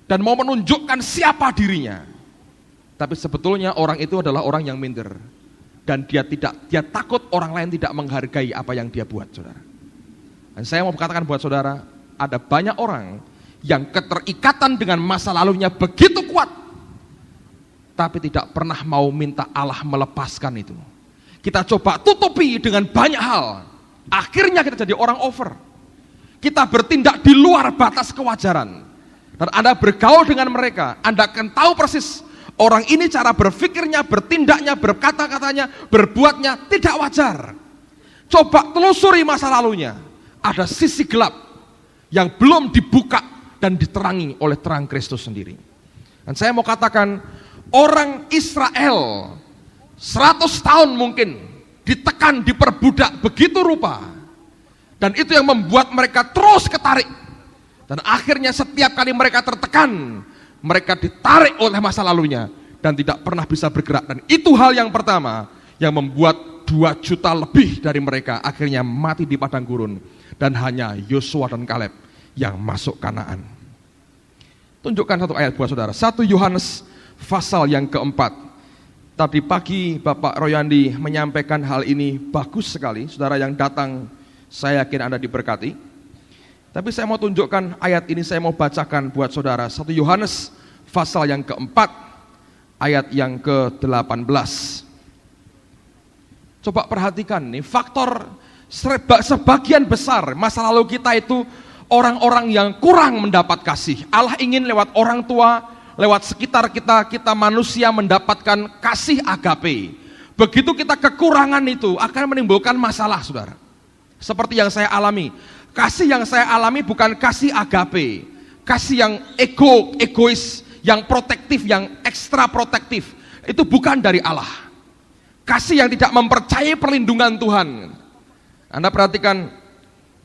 dan mau menunjukkan siapa dirinya. Tapi sebetulnya orang itu adalah orang yang minder. Dan dia takut orang lain tidak menghargai apa yang dia buat, saudara. Dan saya mau katakan buat saudara, ada banyak orang yang keterikatan dengan masa lalunya begitu kuat, tapi tidak pernah mau minta Allah melepaskan itu. Kita coba tutupi dengan banyak hal, akhirnya kita jadi orang over. Kita bertindak di luar batas kewajaran. Dan Anda bergaul dengan mereka, Anda akan tahu persis orang ini cara berpikirnya, bertindaknya, berkata-katanya, berbuatnya tidak wajar. Coba telusuri masa lalunya. Ada sisi gelap yang belum dibuka dan diterangi oleh terang Kristus sendiri. Dan saya mau katakan, orang Israel 100 tahun mungkin ditekan, diperbudak begitu rupa. Dan itu yang membuat mereka terus ketarik. Dan akhirnya setiap kali mereka tertekan, mereka ditarik oleh masa lalunya, dan tidak pernah bisa bergerak. Dan itu hal yang pertama yang membuat 2 juta lebih dari mereka akhirnya mati di padang gurun. Dan hanya Yosua dan Kaleb yang masuk Kanaan. Tunjukkan satu ayat buat saudara. 1 Yohanes pasal yang keempat. Tadi pagi Bapak Royandi menyampaikan hal ini bagus sekali. Saudara yang datang, saya yakin Anda diberkati. Tapi saya mau tunjukkan ayat ini, saya mau bacakan buat saudara. 1 Yohanes pasal yang keempat, ayat yang ke-18. Coba perhatikan nih, faktor sebagian besar masa lalu kita itu orang-orang yang kurang mendapat kasih. Allah ingin lewat orang tua, lewat sekitar kita manusia mendapatkan kasih agape. Begitu kita kekurangan itu akan menimbulkan masalah, saudara. Seperti yang saya alami. Kasih yang saya alami bukan kasih agape. Kasih yang egois, yang protektif, yang ekstra protektif. Itu bukan dari Allah. Kasih yang tidak mempercayai perlindungan Tuhan. Anda perhatikan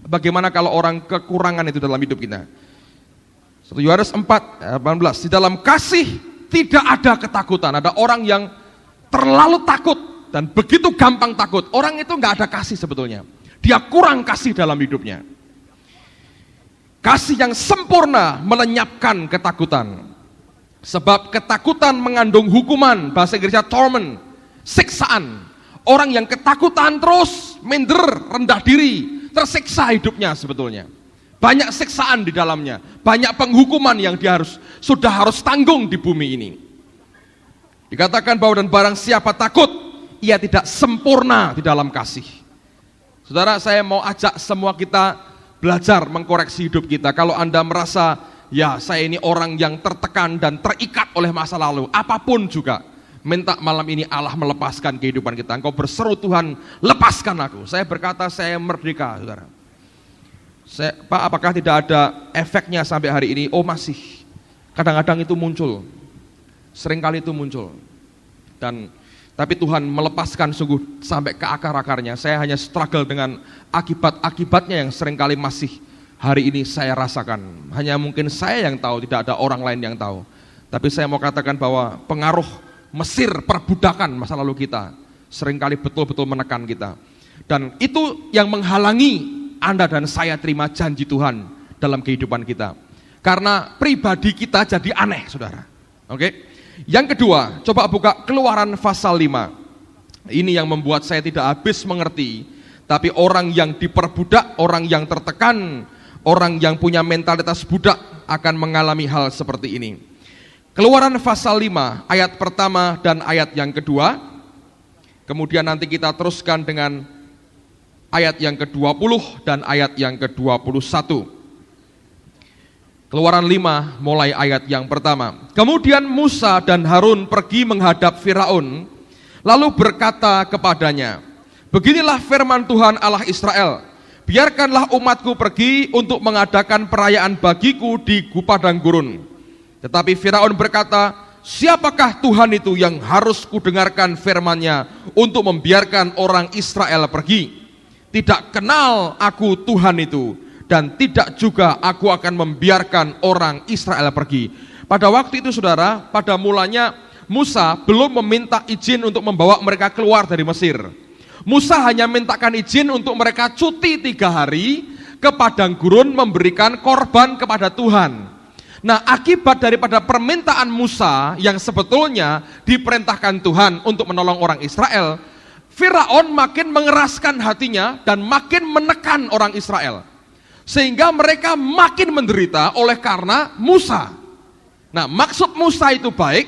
bagaimana kalau orang kekurangan itu dalam hidup kita. 1 Yohanes 4:18, di dalam kasih tidak ada ketakutan. Ada orang yang terlalu takut dan begitu gampang takut. Orang itu nggak ada kasih sebetulnya. Dia kurang kasih dalam hidupnya. Kasih yang sempurna melenyapkan ketakutan. Sebab ketakutan mengandung hukuman, bahasa Inggrisnya torment, siksaan. Orang yang ketakutan terus minder, rendah diri, tersiksa hidupnya sebetulnya. Banyak siksaan di dalamnya, banyak penghukuman yang dia sudah harus tanggung di bumi ini. Dikatakan bahwa dan barang siapa takut, ia tidak sempurna di dalam kasih. Saudara, saya mau ajak semua kita belajar mengkoreksi hidup kita. Kalau Anda merasa, ya saya ini orang yang tertekan dan terikat oleh masa lalu, apapun juga, minta malam ini Allah melepaskan kehidupan kita. Engkau berseru, Tuhan, lepaskan aku. Saya berkata, saya merdeka, saudara. Pak, apakah tidak ada efeknya sampai hari ini? Oh masih. Kadang-kadang itu muncul. Seringkali itu muncul. Tapi Tuhan melepaskan sungguh sampai ke akar-akarnya. Saya hanya struggle dengan akibat-akibatnya yang seringkali masih hari ini saya rasakan. Hanya mungkin saya yang tahu, tidak ada orang lain yang tahu. Tapi saya mau katakan bahwa pengaruh Mesir, perbudakan masa lalu kita, seringkali betul-betul menekan kita. Dan itu yang menghalangi Anda dan saya terima janji Tuhan dalam kehidupan kita. Karena pribadi kita jadi aneh, saudara. Oke? Yang kedua, coba buka Keluaran pasal 5. Ini yang membuat saya tidak habis mengerti. Tapi orang yang diperbudak, orang yang tertekan, orang yang punya mentalitas budak akan mengalami hal seperti ini. Keluaran pasal 5, ayat pertama dan ayat yang kedua. Kemudian nanti kita teruskan dengan ayat yang ke-20 dan ayat yang ke-21. Keluaran 5 mulai ayat yang pertama. Kemudian Musa dan Harun pergi menghadap Firaun, lalu berkata kepadanya, beginilah firman Tuhan Allah Israel, biarkanlah umatku pergi untuk mengadakan perayaan bagiku di padang gurun. Tetapi Firaun berkata, siapakah Tuhan itu yang harus kudengarkan firman-Nya untuk membiarkan orang Israel pergi? Tidak kenal aku Tuhan itu, dan tidak juga aku akan membiarkan orang Israel pergi. Pada waktu itu, saudara, pada mulanya Musa belum meminta izin untuk membawa mereka keluar dari Mesir. Musa hanya mintakan izin untuk mereka cuti 3 hari ke padang gurun memberikan korban kepada Tuhan. Nah, akibat daripada permintaan Musa yang sebetulnya diperintahkan Tuhan untuk menolong orang Israel, Firaun makin mengeraskan hatinya dan makin menekan orang Israel. Sehingga mereka makin menderita oleh karena Musa. Nah, maksud Musa itu baik,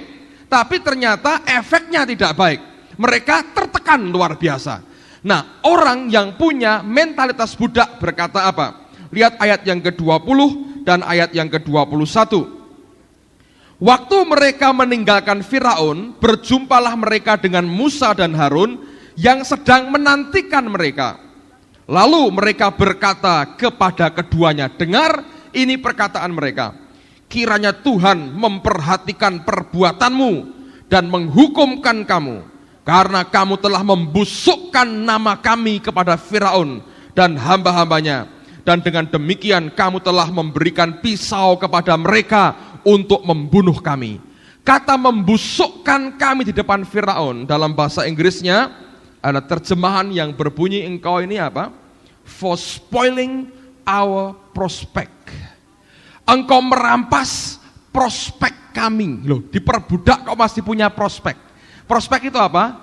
tapi ternyata efeknya tidak baik. Mereka tertekan luar biasa. Nah, orang yang punya mentalitas budak berkata apa? Lihat ayat yang ke-20 dan ayat yang ke-21. Waktu mereka meninggalkan Firaun, berjumpalah mereka dengan Musa dan Harun yang sedang menantikan mereka. Lalu mereka berkata kepada keduanya, dengar ini perkataan mereka. Kiranya Tuhan memperhatikan perbuatanmu dan menghukumkan kamu, karena kamu telah membusukkan nama kami kepada Firaun dan hamba-hambanya, dan dengan demikian kamu telah memberikan pisau kepada mereka untuk membunuh kami. Kata membusukkan kami di depan Firaun dalam bahasa Inggrisnya ada terjemahan yang berbunyi, engkau ini apa? For spoiling our prospect. Engkau merampas prospek kami. Loh, diperbudak kok masih punya prospek. Prospek itu apa?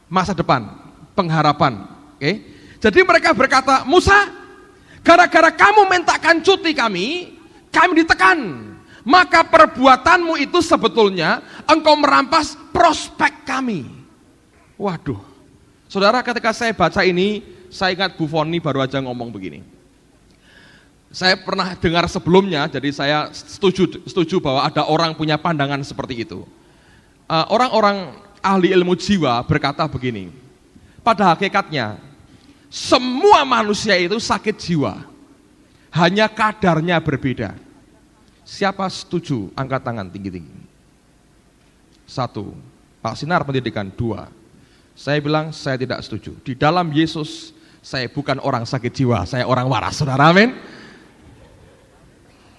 Masa depan, pengharapan. Oke? Jadi mereka berkata, Musa, gara-gara kamu mintakan cuti kami ditekan. Maka perbuatanmu itu sebetulnya engkau merampas prospek kami. Waduh. Saudara, ketika saya baca ini, saya ingat Bu Foni baru aja ngomong begini. Saya pernah dengar sebelumnya, jadi saya setuju bahwa ada orang punya pandangan seperti itu. Orang-orang ahli ilmu jiwa berkata begini, pada hakikatnya, semua manusia itu sakit jiwa, hanya kadarnya berbeda. Siapa setuju? Angkat tangan tinggi-tinggi. 1, Pak Sinar Pendidikan. 2, saya bilang saya tidak setuju. Di dalam Yesus, saya bukan orang sakit jiwa, saya orang waras, saudara, amin.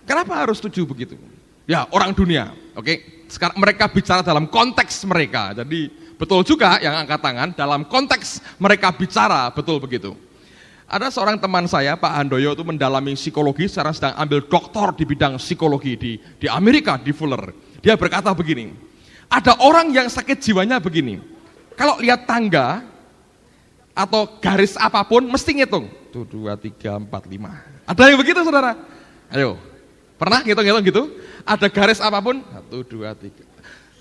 Kenapa harus setuju begitu? Ya, orang dunia, oke. Sekarang mereka bicara dalam konteks mereka, jadi betul juga yang angkat tangan, dalam konteks mereka bicara, betul begitu. Ada seorang teman saya, Pak Handoyo, itu mendalami psikologi, sekarang sedang ambil doktor di bidang psikologi di Amerika, di Fuller. Dia berkata begini, ada orang yang sakit jiwanya begini, kalau lihat tangga atau garis apapun mesti ngitung, 1, 2, 3, 4, 5. Ada yang begitu, saudara? Ayo, pernah ngitung-ngitung gitu? Ada garis apapun, 1, 2, 3.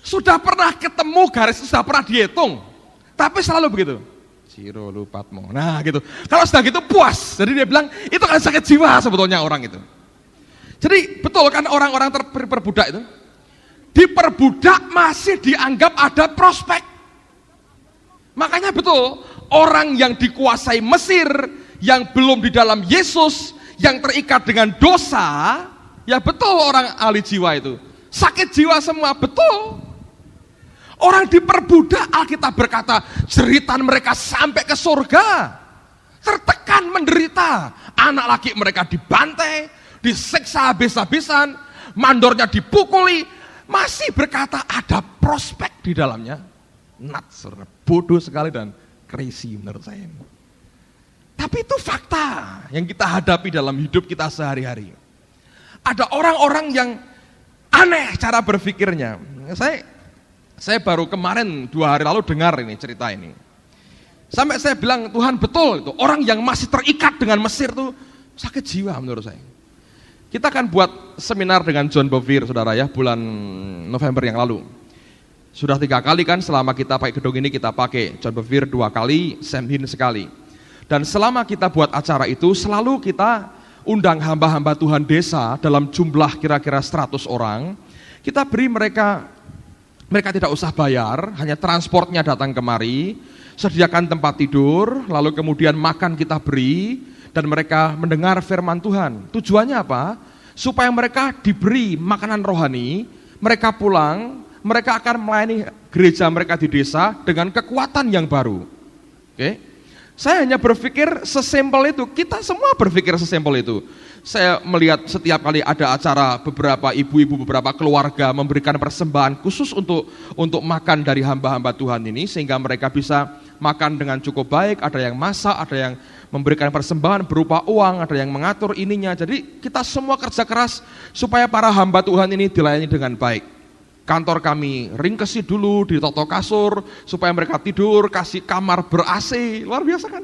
Sudah pernah ketemu garis, sudah pernah dihitung, tapi selalu begitu. Ciro lupatmu. Nah gitu. Kalau sudah gitu puas. Jadi dia bilang itu kan sakit jiwa sebetulnya orang itu. Jadi betul kan orang-orang terperbudak itu. Diperbudak masih dianggap ada prospek. Makanya betul orang yang dikuasai Mesir, yang belum di dalam Yesus, yang terikat dengan dosa, ya betul orang ahli jiwa itu. Sakit jiwa semua, betul. Orang diperbudak, Alkitab berkata, jeritan mereka sampai ke surga. Tertekan, menderita. Anak laki mereka dibantai, disiksa habis-habisan, mandornya dipukuli. Masih berkata ada prospek di dalamnya. Nuts, bodoh sekali dan crazy menurut saya. Tapi itu fakta yang kita hadapi dalam hidup kita sehari-hari. Ada orang-orang yang aneh cara berpikirnya. Saya baru kemarin 2 hari lalu dengar ini cerita ini. Sampai saya bilang, Tuhan betul itu. Orang yang masih terikat dengan Mesir itu sakit jiwa menurut saya. Kita akan buat seminar dengan John Bevere, saudara ya, bulan November yang lalu. Sudah 3 kali kan selama kita pakai gedung ini kita pakai. John Bevere 2 kali, Sam Hinn sekali. Dan selama kita buat acara itu selalu kita undang hamba-hamba Tuhan desa dalam jumlah kira-kira 100 orang. Kita beri mereka tidak usah bayar, hanya transportnya datang kemari, sediakan tempat tidur, lalu kemudian makan kita beri, dan mereka mendengar firman Tuhan. Tujuannya apa? Supaya mereka diberi makanan rohani, mereka pulang, mereka akan melayani gereja mereka di desa dengan kekuatan yang baru. Oke? Saya hanya berpikir sesimpel itu, kita semua berpikir sesimpel itu. Saya melihat setiap kali ada acara beberapa ibu-ibu, beberapa keluarga memberikan persembahan khusus untuk makan dari hamba-hamba Tuhan ini, sehingga mereka bisa makan dengan cukup baik, ada yang masak, ada yang memberikan persembahan berupa uang, ada yang mengatur ininya. Jadi kita semua kerja keras supaya para hamba Tuhan ini dilayani dengan baik. Kantor kami ringkesi dulu, ditoto kasur, supaya mereka tidur, kasih kamar ber-AC, luar biasa kan?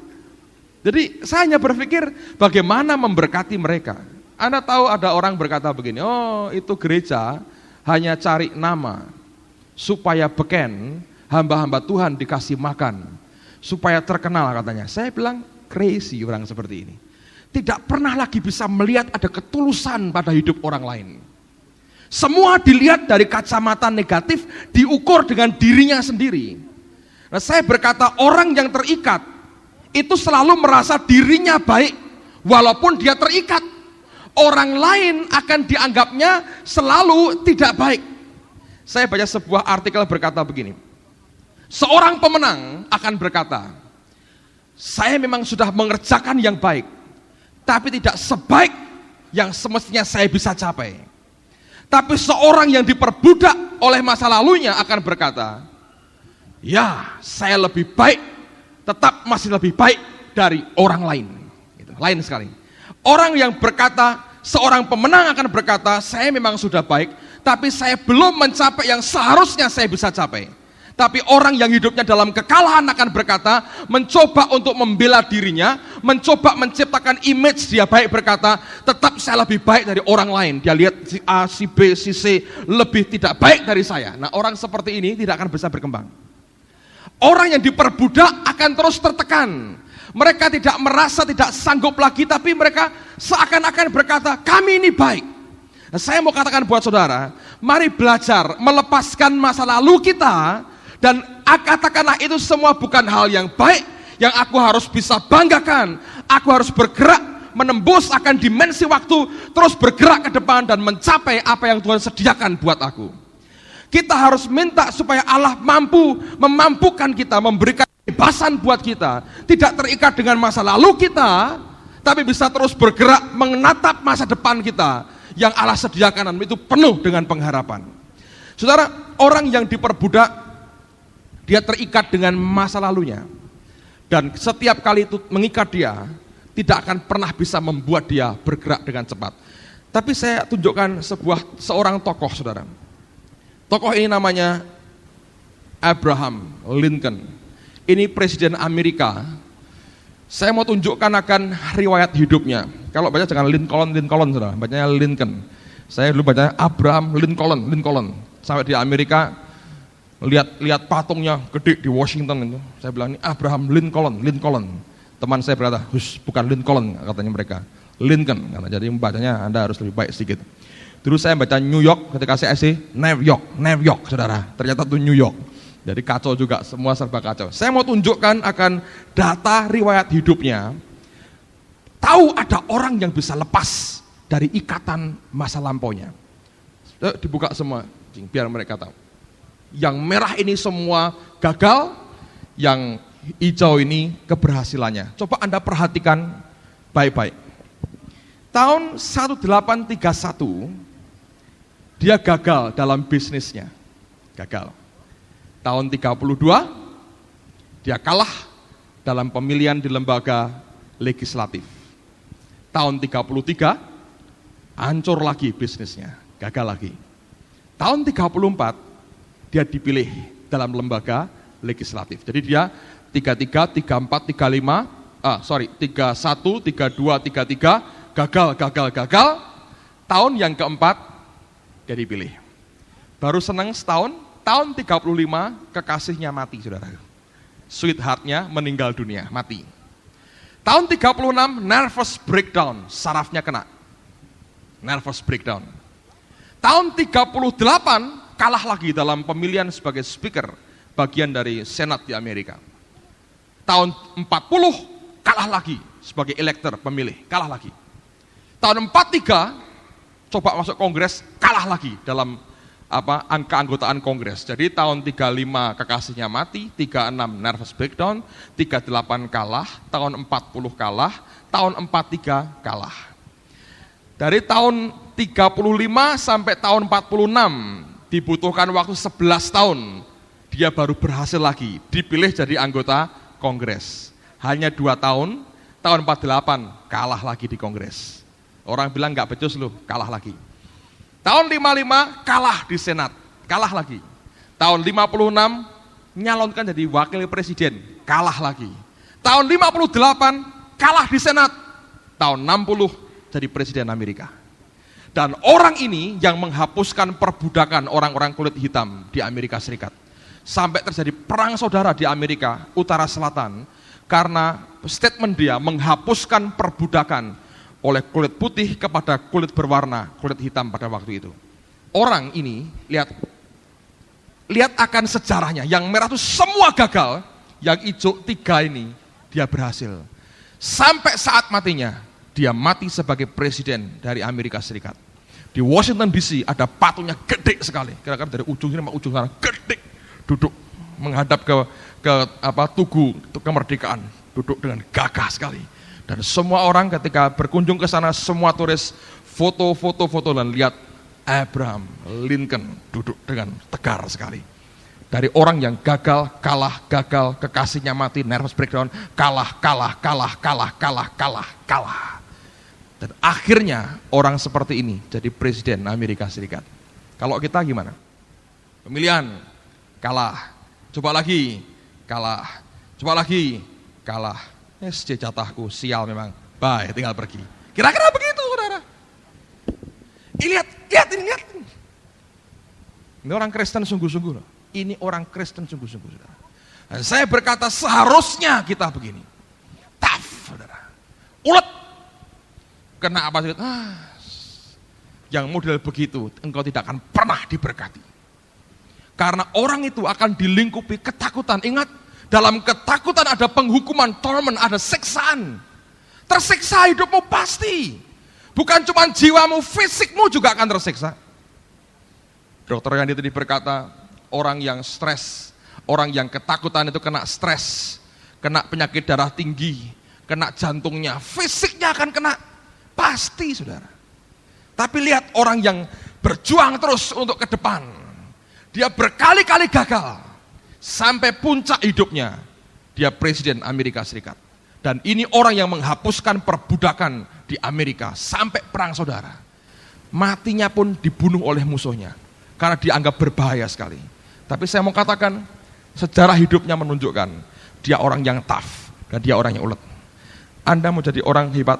Jadi saya hanya berpikir bagaimana memberkati mereka. Anda tahu ada orang berkata begini, oh itu gereja hanya cari nama, supaya beken, hamba-hamba Tuhan dikasih makan, supaya terkenal katanya. Saya bilang crazy orang seperti ini. Tidak pernah lagi bisa melihat ada ketulusan pada hidup orang lain. Semua dilihat dari kacamata negatif, diukur dengan dirinya sendiri. Nah, saya berkata orang yang terikat itu selalu merasa dirinya baik, walaupun dia terikat. Orang lain akan dianggapnya selalu tidak baik. Saya baca sebuah artikel berkata begini, seorang pemenang akan berkata, saya memang sudah mengerjakan yang baik, tapi tidak sebaik yang semestinya saya bisa capai. Tapi seorang yang diperbudak oleh masa lalunya akan berkata, ya saya lebih baik, tetap masih lebih baik dari orang lain. Gitu. Lain sekali. Orang yang berkata, seorang pemenang akan berkata, saya memang sudah baik, tapi saya belum mencapai yang seharusnya saya bisa capai. Tapi orang yang hidupnya dalam kekalahan akan berkata, mencoba untuk membela dirinya, mencoba menciptakan image dia baik, berkata, tetap saya lebih baik dari orang lain. Dia lihat si A, si B, si C lebih tidak baik dari saya. Nah, orang seperti ini tidak akan bisa berkembang. Orang yang diperbudak akan terus tertekan. Mereka tidak merasa tidak sanggup lagi, tapi mereka seakan-akan berkata, kami ini baik. Nah, saya mau katakan buat saudara, mari belajar melepaskan masa lalu kita, dan katakanlah itu semua bukan hal yang baik, yang aku harus bisa banggakan. Aku harus bergerak, menembus akan dimensi waktu, terus bergerak ke depan dan mencapai apa yang Tuhan sediakan buat aku. Kita harus minta supaya Allah memampukan kita, memberikan kebebasan buat kita, tidak terikat dengan masa lalu kita, tapi bisa terus bergerak menatap masa depan kita yang Allah sediakan, itu penuh dengan pengharapan. Saudara, orang yang diperbudak, dia terikat dengan masa lalunya, dan setiap kali itu mengikat dia, tidak akan pernah bisa membuat dia bergerak dengan cepat. Tapi saya tunjukkan seorang tokoh, saudara. Tokoh ini namanya Abraham Lincoln. Ini presiden Amerika. Saya mau tunjukkan akan riwayat hidupnya. Kalau baca jangan Lincoln, saudara. Bacanya Lincoln. Saya dulu bacanya Abraham Lincoln. Sampai di Amerika, lihat patungnya gede di Washington itu. Saya bilang, ini Abraham Lincoln. Teman saya berkata, bukan Lincoln, katanya mereka. Lincoln. Jadi membacanya Anda harus lebih baik sedikit. Dulu saya baca New York, ketika saya SD, New York, saudara. Ternyata itu New York. Jadi kacau juga, semua serba kacau. Saya mau tunjukkan akan data riwayat hidupnya. Tahu ada orang yang bisa lepas dari ikatan masa lampaunya. Dibuka semua, biar mereka tahu. Yang merah ini semua gagal, yang hijau ini keberhasilannya. Coba Anda perhatikan baik-baik. Tahun 1831, dia gagal dalam bisnisnya. Gagal. Tahun 32, dia kalah dalam pemilihan di lembaga legislatif. Tahun 33, hancur lagi bisnisnya, gagal lagi. Tahun 34, dia dipilih dalam lembaga legislatif. Jadi dia 33, 34, 31, 32, 33, gagal. Tahun yang keempat, dia dipilih. Baru senang setahun, tahun 35 kekasihnya mati, saudara. Sweetheartnya meninggal dunia, mati. Tahun 36 nervous breakdown, sarafnya kena. Nervous breakdown. Tahun 38 kalah lagi dalam pemilihan sebagai speaker bagian dari Senat di Amerika. Tahun 40 kalah lagi sebagai elektor pemilih, kalah lagi. Tahun 43 coba masuk Kongres, kalah lagi dalam keanggotaan Kongres. Jadi tahun 35 kekasihnya mati, 36 nervous breakdown, 38 kalah, tahun 40 kalah, tahun 43 kalah. Dari tahun 35 sampai tahun 46 dibutuhkan waktu 11 tahun, dia baru berhasil lagi dipilih jadi anggota Kongres. Hanya 2 tahun, tahun 48 kalah lagi di Kongres. Orang bilang nggak becus loh, kalah lagi. Tahun 55 kalah di Senat, kalah lagi. Tahun 56 nyalonkan jadi wakil presiden, kalah lagi. Tahun 58 kalah di Senat, tahun 60 jadi presiden Amerika. Dan orang ini yang menghapuskan perbudakan orang-orang kulit hitam di Amerika Serikat. Sampai terjadi perang saudara di Amerika Utara Selatan, karena statement dia menghapuskan perbudakan oleh kulit putih kepada kulit berwarna, kulit hitam pada waktu itu. Orang ini, lihat akan sejarahnya, yang merah itu semua gagal, yang hijau 3 ini, dia berhasil. Sampai saat matinya, dia mati sebagai presiden dari Amerika Serikat. Di Washington DC ada patungnya gede sekali, kira-kira dari ujung sini sampai ujung sana, gede, duduk menghadap ke tugu kemerdekaan, duduk dengan gagah sekali. Dan semua orang ketika berkunjung ke sana, semua turis foto dan lihat Abraham Lincoln duduk dengan tegar sekali. Dari orang yang gagal, kekasihnya mati, nervous breakdown, kalah. Dan akhirnya orang seperti ini jadi presiden Amerika Serikat. Kalau kita gimana? Pemilihan, kalah. Coba lagi, kalah. Coba lagi, kalah. Jatahku, sial memang. Bye, tinggal pergi. Kira-kira begitu, saudara. Lihat. Ini orang Kristen sungguh-sungguh loh. Ini orang Kristen sungguh-sungguh, saudara. Dan saya berkata seharusnya kita begini. Tough, saudara. Ulet. Kena apa sih? Yang model begitu, engkau tidak akan pernah diberkati. Karena orang itu akan dilingkupi ketakutan. Ingat, dalam ketakutan ada penghukuman, torment, ada siksaan. Tersiksa hidupmu pasti. Bukan cuma jiwamu, fisikmu juga akan tersiksa. Dokter yang itu berkata, orang yang stres, orang yang ketakutan itu kena stres, kena penyakit darah tinggi, kena jantungnya, fisiknya akan kena, pasti saudara. Tapi lihat orang yang berjuang terus untuk ke depan, dia berkali-kali gagal, sampai puncak hidupnya, dia presiden Amerika Serikat. Dan ini orang yang menghapuskan perbudakan di Amerika, sampai perang saudara. Matinya pun dibunuh oleh musuhnya, karena dianggap berbahaya sekali. Tapi saya mau katakan, sejarah hidupnya menunjukkan, dia orang yang tough, dan dia orang yang ulet. Anda mau jadi orang hebat,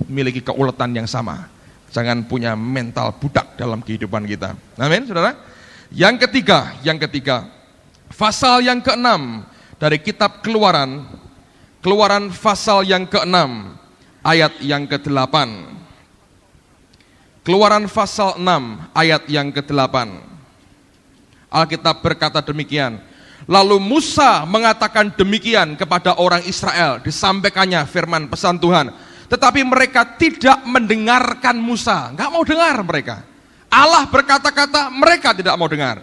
memiliki keuletan yang sama. Jangan punya mental budak dalam kehidupan kita. Amin, saudara. Yang ketiga, pasal yang ke-6 dari kitab Keluaran pasal yang ke-6, ayat yang ke-8. Keluaran pasal 6, ayat yang ke-8. Alkitab berkata demikian. Lalu Musa mengatakan demikian kepada orang Israel, disampaikannya firman pesan Tuhan. Tetapi mereka tidak mendengarkan Musa, nggak mau dengar mereka. Allah berkata-kata, mereka tidak mau dengar.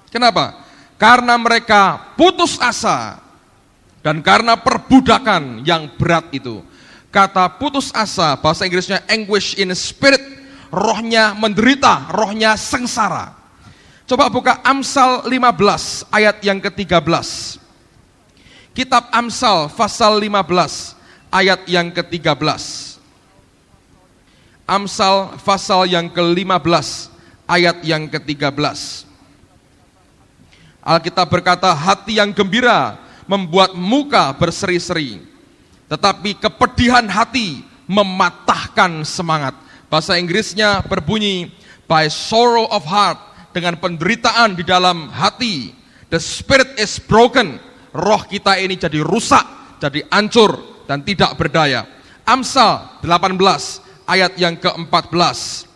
Kenapa? Karena mereka putus asa dan karena perbudakan yang berat itu. Kata putus asa, bahasa Inggrisnya anguish in spirit, rohnya menderita, rohnya sengsara. Coba buka Amsal 15 ayat yang ke-13. Kitab Amsal pasal 15 ayat yang ke-13. Amsal pasal yang ke-15 ayat yang ke-13. Alkitab berkata, hati yang gembira membuat muka berseri-seri, tetapi kepedihan hati mematahkan semangat. Bahasa Inggrisnya berbunyi, by sorrow of heart, dengan penderitaan di dalam hati, the spirit is broken, roh kita ini jadi rusak, jadi hancur dan tidak berdaya. Amsal 18 ayat yang ke-14.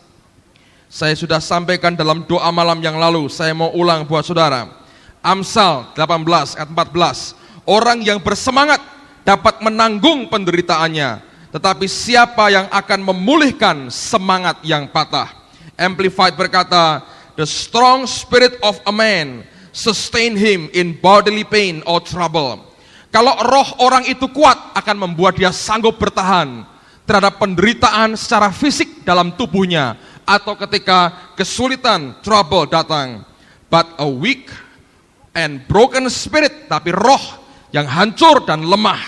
Saya sudah sampaikan dalam doa malam yang lalu, saya mau ulang buat saudara. Amsal 18 ayat 14. Orang yang bersemangat dapat menanggung penderitaannya, tetapi siapa yang akan memulihkan semangat yang patah? Amplified berkata, the strong spirit of a man sustain him in bodily pain or trouble. Kalau roh orang itu kuat, akan membuat dia sanggup bertahan terhadap penderitaan secara fisik dalam tubuhnya, atau ketika kesulitan, trouble datang. But a weak and broken spirit, tapi roh yang hancur dan lemah,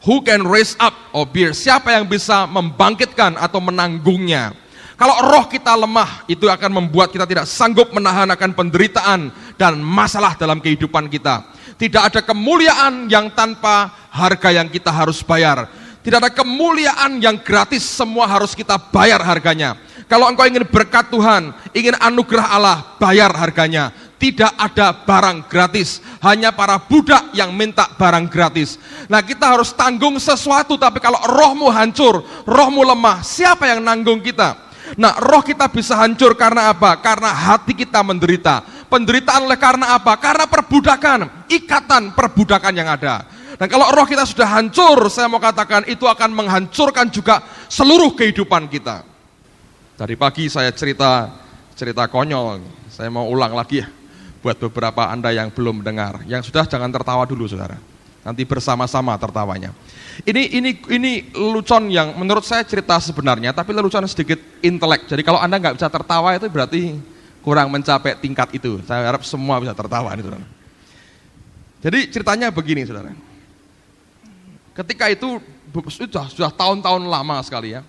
who can raise up or bear? Siapa yang bisa membangkitkan atau menanggungnya? Kalau roh kita lemah, itu akan membuat kita tidak sanggup menahan akan penderitaan dan masalah dalam kehidupan kita. Tidak ada kemuliaan yang tanpa harga yang kita harus bayar. Tidak ada kemuliaan yang gratis, semua harus kita bayar harganya. Kalau engkau ingin berkat Tuhan, ingin anugerah Allah, bayar harganya. Tidak ada barang gratis, hanya para budak yang minta barang gratis. Nah, kita harus tanggung sesuatu, tapi kalau rohmu hancur, rohmu lemah, siapa yang nanggung kita? Nah, roh kita bisa hancur karena apa? Karena hati kita menderita. Penderitaan oleh karena apa? Karena perbudakan, ikatan perbudakan yang ada. Dan kalau roh kita sudah hancur, saya mau katakan itu akan menghancurkan juga seluruh kehidupan kita. Tadi pagi saya cerita konyol. Saya mau ulang lagi ya, buat beberapa Anda yang belum mendengar. Yang sudah jangan tertawa dulu, saudara. nanti bersama-sama tertawanya. Ini lelucon yang menurut saya cerita sebenarnya, tapi lelucon sedikit intelek. Jadi kalau Anda nggak bisa tertawa itu berarti kurang mencapai tingkat itu. Saya harap semua bisa tertawa nih, saudara. Jadi ceritanya begini, saudara. Ketika itu sudah tahun-tahun lama sekali ya.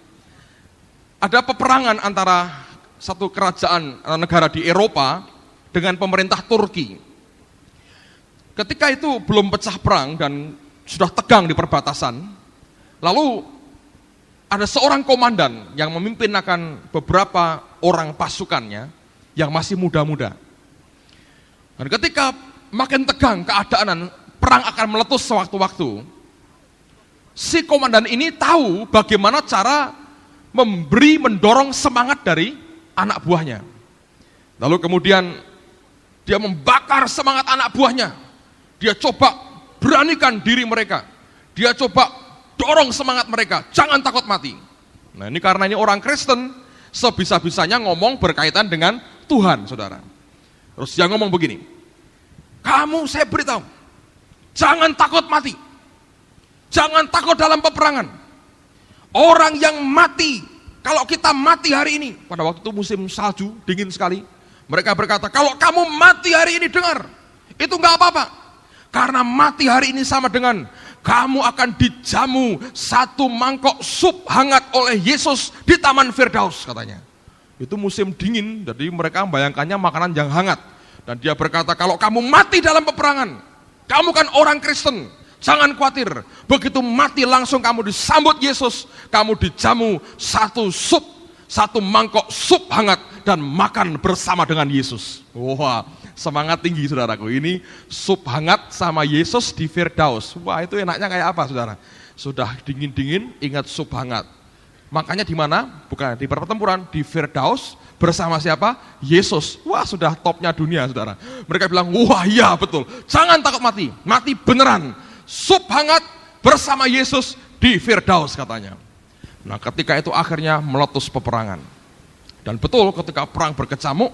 Ada peperangan antara satu kerajaan negara di Eropa dengan pemerintah Turki. Ketika itu belum pecah perang dan sudah tegang di perbatasan, lalu ada seorang komandan yang memimpin akan beberapa orang pasukannya yang masih muda-muda. Dan ketika makin tegang keadaan, perang akan meletus sewaktu-waktu, si komandan ini tahu bagaimana cara mendorong semangat dari anak buahnya. Lalu kemudian dia membakar semangat anak buahnya. Dia coba beranikan diri mereka. Dia coba dorong semangat mereka. Jangan takut mati. Nah ini karena ini orang Kristen, sebisa-bisanya ngomong berkaitan dengan Tuhan, saudara. Terus dia ngomong begini, kamu saya beritahu, jangan takut mati. Jangan takut dalam peperangan. Orang yang mati, kalau kita mati hari ini, pada waktu itu musim salju, dingin sekali, mereka berkata, kalau kamu mati hari ini, dengar, itu enggak apa-apa. Karena mati hari ini sama dengan kamu akan dijamu satu mangkok sup hangat oleh Yesus di Taman Firdaus, katanya. Itu musim dingin, jadi mereka membayangkannya makanan yang hangat. Dan dia berkata, kalau kamu mati dalam peperangan, kamu kan orang Kristen, jangan khawatir. Begitu mati langsung kamu disambut Yesus, kamu dijamu satu mangkok sup hangat dan makan bersama dengan Yesus. Wah, semangat tinggi saudaraku. Ini sup hangat sama Yesus di Firdaus. Wah, itu enaknya kayak apa, saudara? Sudah dingin-dingin, ingat sup hangat. Makanya di mana? Bukan di pertempuran, di Firdaus bersama siapa? Yesus. Wah, sudah topnya dunia, saudara. Mereka bilang, wah iya betul. Jangan takut mati. Mati beneran. Sup hangat bersama Yesus di Firdaus, katanya. Nah, ketika itu akhirnya meletus peperangan. Dan betul ketika perang berkecamuk,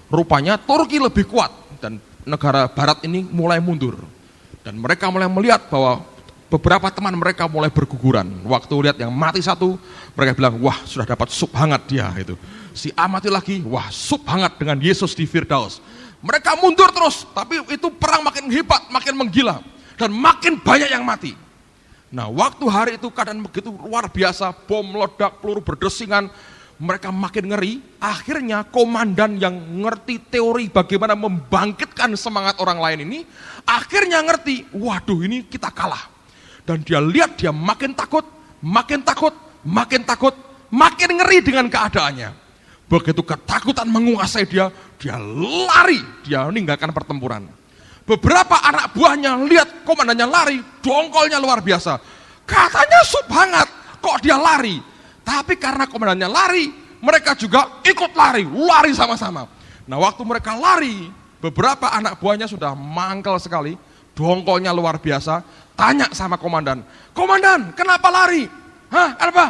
rupanya Turki lebih kuat dan negara barat ini mulai mundur. Dan mereka mulai melihat bahwa beberapa teman mereka mulai berguguran. Waktu lihat yang mati satu, mereka bilang, wah sudah dapat sup hangat dia itu. Si A mati lagi, wah sup hangat dengan Yesus di Firdaus. Mereka mundur terus, tapi itu perang makin hebat, makin menggila. Dan makin banyak yang mati. Nah waktu hari itu keadaan begitu luar biasa, bom meledak, peluru berdesingan, mereka makin ngeri. Akhirnya komandan yang ngerti teori bagaimana membangkitkan semangat orang lain ini, akhirnya ngerti, waduh ini kita kalah. Dan dia lihat dia makin takut, makin takut, makin takut, makin ngeri dengan keadaannya. Begitu ketakutan menguasai dia lari, dia meninggalkan pertempuran. Beberapa anak buahnya lihat komandannya lari, dongkolnya luar biasa. Katanya sup hangat, kok dia lari? Tapi karena komandannya lari, mereka juga ikut lari sama-sama. Nah waktu mereka lari, beberapa anak buahnya sudah mangkel sekali, dongkolnya luar biasa, tanya sama komandan, komandan kenapa lari? Hah, apa?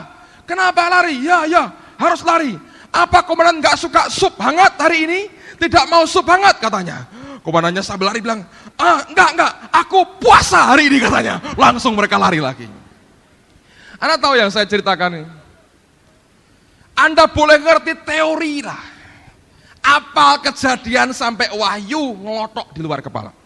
Kenapa lari? Ya, harus lari. Apa komandan gak suka sup hangat hari ini? Tidak mau sup hangat katanya. Komandannya sambil lari bilang, enggak, aku puasa hari ini katanya. Langsung mereka lari lagi. Anda tahu yang saya ceritakan ini? Anda boleh ngerti teori lah. Apal kejadian sampai wahyu ngelotok di luar kepala.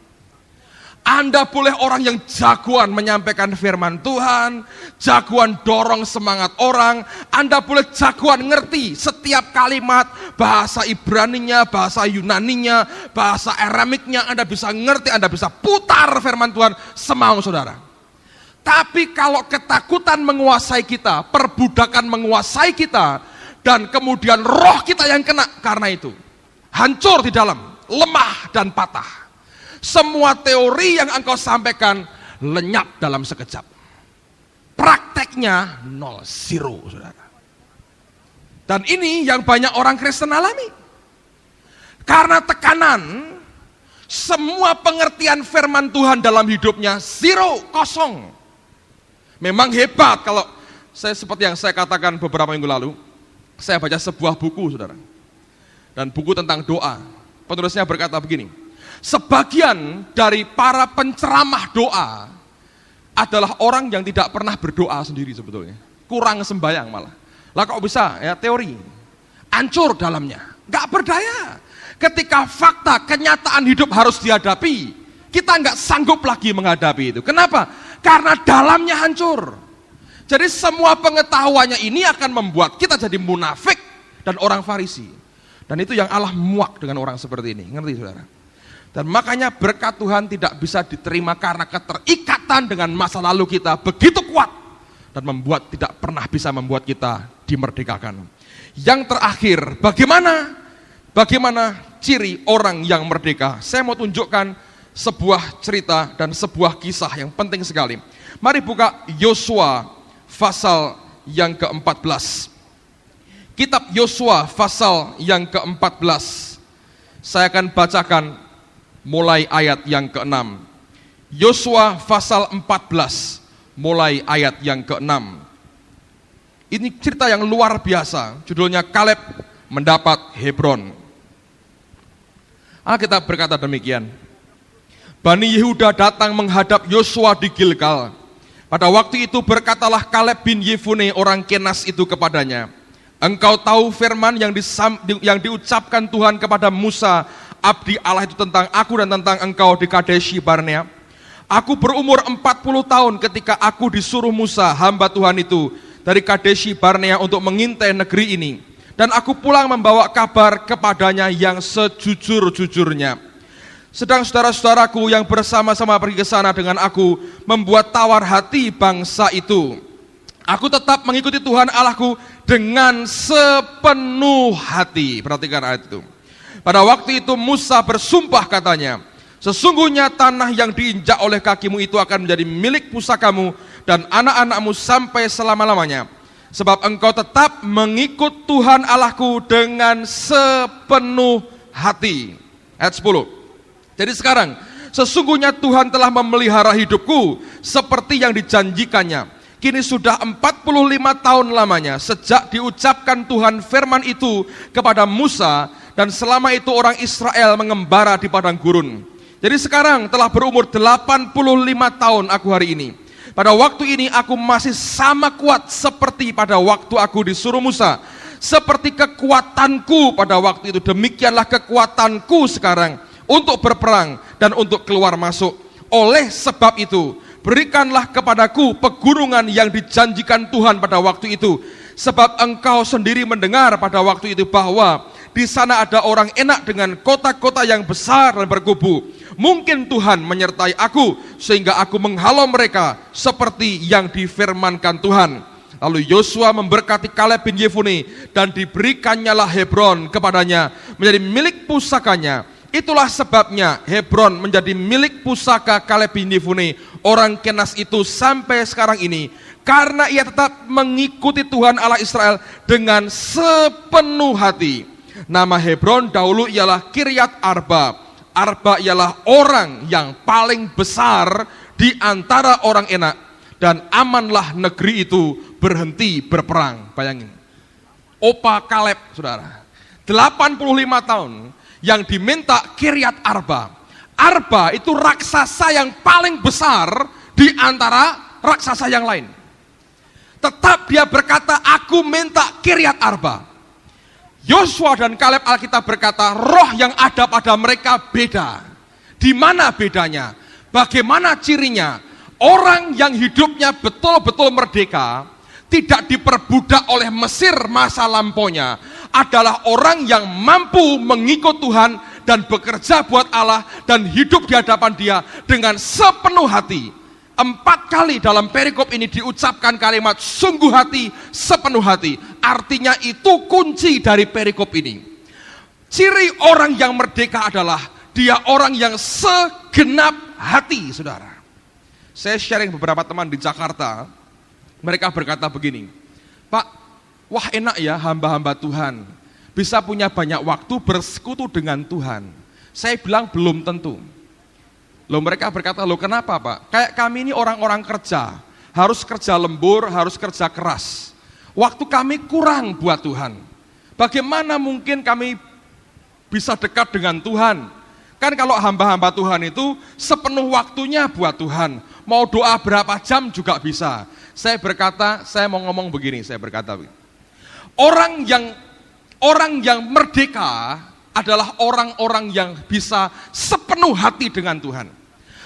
Anda boleh orang yang jagoan menyampaikan firman Tuhan, jagoan dorong semangat orang, Anda boleh jagoan ngerti setiap kalimat, bahasa Ibraninya, bahasa Yunaninya, bahasa Aramiknya, Anda bisa ngerti, Anda bisa putar firman Tuhan semau saudara. Tapi kalau ketakutan menguasai kita, perbudakan menguasai kita, dan kemudian roh kita yang kena karena itu, hancur di dalam, lemah dan patah. Semua teori yang engkau sampaikan lenyap dalam sekejap. Prakteknya zero, saudara. Dan ini yang banyak orang Kristen alami. Karena tekanan, semua pengertian firman Tuhan dalam hidupnya zero, kosong. Memang hebat kalau saya seperti yang saya katakan beberapa minggu lalu, saya baca sebuah buku, saudara. Dan buku tentang doa. Penulisnya berkata begini, sebagian dari para penceramah doa adalah orang yang tidak pernah berdoa sendiri sebetulnya. Kurang sembahyang malah. Lah kok bisa ya teori. Hancur dalamnya. Gak berdaya. Ketika fakta, kenyataan hidup harus dihadapi, kita gak sanggup lagi menghadapi itu. Kenapa? Karena dalamnya hancur. Jadi semua pengetahuannya ini akan membuat kita jadi munafik dan orang Farisi. Dan itu yang Allah muak dengan orang seperti ini. Ngerti saudara? Dan makanya berkat Tuhan tidak bisa diterima karena keterikatan dengan masa lalu kita begitu kuat. Dan tidak pernah bisa membuat kita dimerdekakan. Yang terakhir, bagaimana ciri orang yang merdeka? Saya mau tunjukkan sebuah cerita dan sebuah kisah yang penting sekali. Mari buka Yosua pasal yang ke-14. Kitab Yosua pasal yang ke-14. Saya akan bacakan mulai ayat yang ke-6. Yosua pasal 14 mulai ayat yang ke-6. Ini cerita yang luar biasa. Judulnya Kaleb mendapat Hebron. Alkitab berkata demikian. Bani Yehuda datang menghadap Yosua di Gilgal. Pada waktu itu berkatalah Kaleb bin Yefune orang Kenas itu kepadanya, engkau tahu firman yang diucapkan Tuhan kepada Musa, abdi Allah itu tentang aku dan tentang engkau di Kadesh Barnea. Aku berumur 40 tahun ketika aku disuruh Musa, hamba Tuhan itu, dari Kadesh Barnea untuk mengintai negeri ini. Dan aku pulang membawa kabar kepadanya yang sejujur-jujurnya. Sedang saudara-saudaraku yang bersama-sama pergi ke sana dengan aku membuat tawar hati bangsa itu. Aku tetap mengikuti Tuhan Allahku dengan sepenuh hati. Perhatikan ayat itu. Pada waktu itu Musa bersumpah katanya, sesungguhnya tanah yang diinjak oleh kakimu itu akan menjadi milik pusakamu dan anak-anakmu sampai selama-lamanya. Sebab engkau tetap mengikut Tuhan Allahku dengan sepenuh hati. Ayat 10. Jadi sekarang, sesungguhnya Tuhan telah memelihara hidupku seperti yang dijanjikannya. Kini sudah 45 tahun lamanya sejak diucapkan Tuhan firman itu kepada Musa, dan selama itu orang Israel mengembara di padang gurun. Jadi sekarang telah berumur 85 tahun aku hari ini. Pada waktu ini aku masih sama kuat seperti pada waktu aku disuruh Musa. Seperti kekuatanku pada waktu itu, demikianlah kekuatanku sekarang untuk berperang dan untuk keluar masuk. Oleh sebab itu, berikanlah kepadaku pegunungan yang dijanjikan Tuhan pada waktu itu. Sebab engkau sendiri mendengar pada waktu itu bahwa di sana ada orang enak dengan kota-kota yang besar dan berkubu. Mungkin Tuhan menyertai aku sehingga aku menghalau mereka seperti yang difirmankan Tuhan. Lalu Yosua memberkati Kaleb bin Yefune dan diberikannya Hebron kepadanya menjadi milik pusakanya. Itulah sebabnya Hebron menjadi milik pusaka Kaleb bin Yefune orang Kenas itu sampai sekarang ini, karena ia tetap mengikuti Tuhan Allah Israel dengan sepenuh hati. Nama Hebron dahulu ialah Kiryat Arba. Arba ialah orang yang paling besar di antara orang enak, dan amanlah negeri itu berhenti berperang. Bayangin, opa Kaleb saudara, 85 tahun yang diminta Kiryat Arba. Arba itu raksasa yang paling besar di antara raksasa yang lain. Tetap dia berkata, aku minta Kiryat Arba. Yosua dan Kaleb, Alkitab berkata, roh yang ada pada mereka beda. Di mana bedanya? Bagaimana cirinya? Orang yang hidupnya betul-betul merdeka, tidak diperbudak oleh Mesir masa lampaunya, adalah orang yang mampu mengikut Tuhan dan bekerja buat Allah dan hidup di hadapan Dia dengan sepenuh hati. 4 kali dalam perikop ini diucapkan kalimat sungguh hati, sepenuh hati. Artinya itu kunci dari perikop ini. Ciri orang yang merdeka adalah dia orang yang segenap hati, saudara. Saya sharing beberapa teman di Jakarta. Mereka berkata begini, Pak, wah enak ya hamba-hamba Tuhan, bisa punya banyak waktu bersekutu dengan Tuhan. Saya bilang belum tentu. Loh, mereka berkata, loh kenapa Pak? Kayak kami ini orang-orang kerja, harus kerja lembur, harus kerja keras. Waktu kami kurang buat Tuhan. Bagaimana mungkin kami bisa dekat dengan Tuhan Kan kalau hamba-hamba Tuhan itu sepenuh waktunya buat Tuhan. Mau doa berapa jam juga bisa. Saya mau ngomong begini, orang yang merdeka adalah orang-orang yang bisa sepenuh hati dengan Tuhan.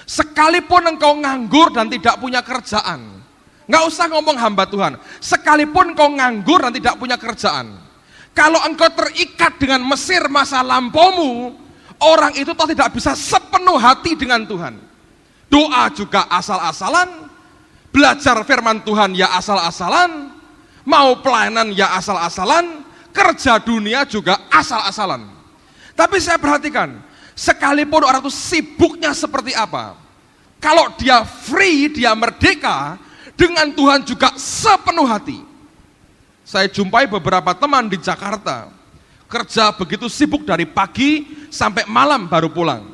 Sekalipun engkau nganggur dan tidak punya kerjaan, nggak usah ngomong hamba Tuhan, sekalipun engkau nganggur dan tidak punya kerjaan, kalau engkau terikat dengan Mesir masa lampaumu, orang itu toh tidak bisa sepenuh hati dengan Tuhan. Doa juga asal-asalan, belajar firman Tuhan ya asal-asalan, mau pelayanan ya asal-asalan, kerja dunia juga asal-asalan. Tapi saya perhatikan, sekalipun orang itu sibuknya seperti apa, kalau dia free, dia merdeka, dengan Tuhan juga sepenuh hati. Saya jumpai beberapa teman di Jakarta, kerja begitu sibuk dari pagi sampai malam baru pulang.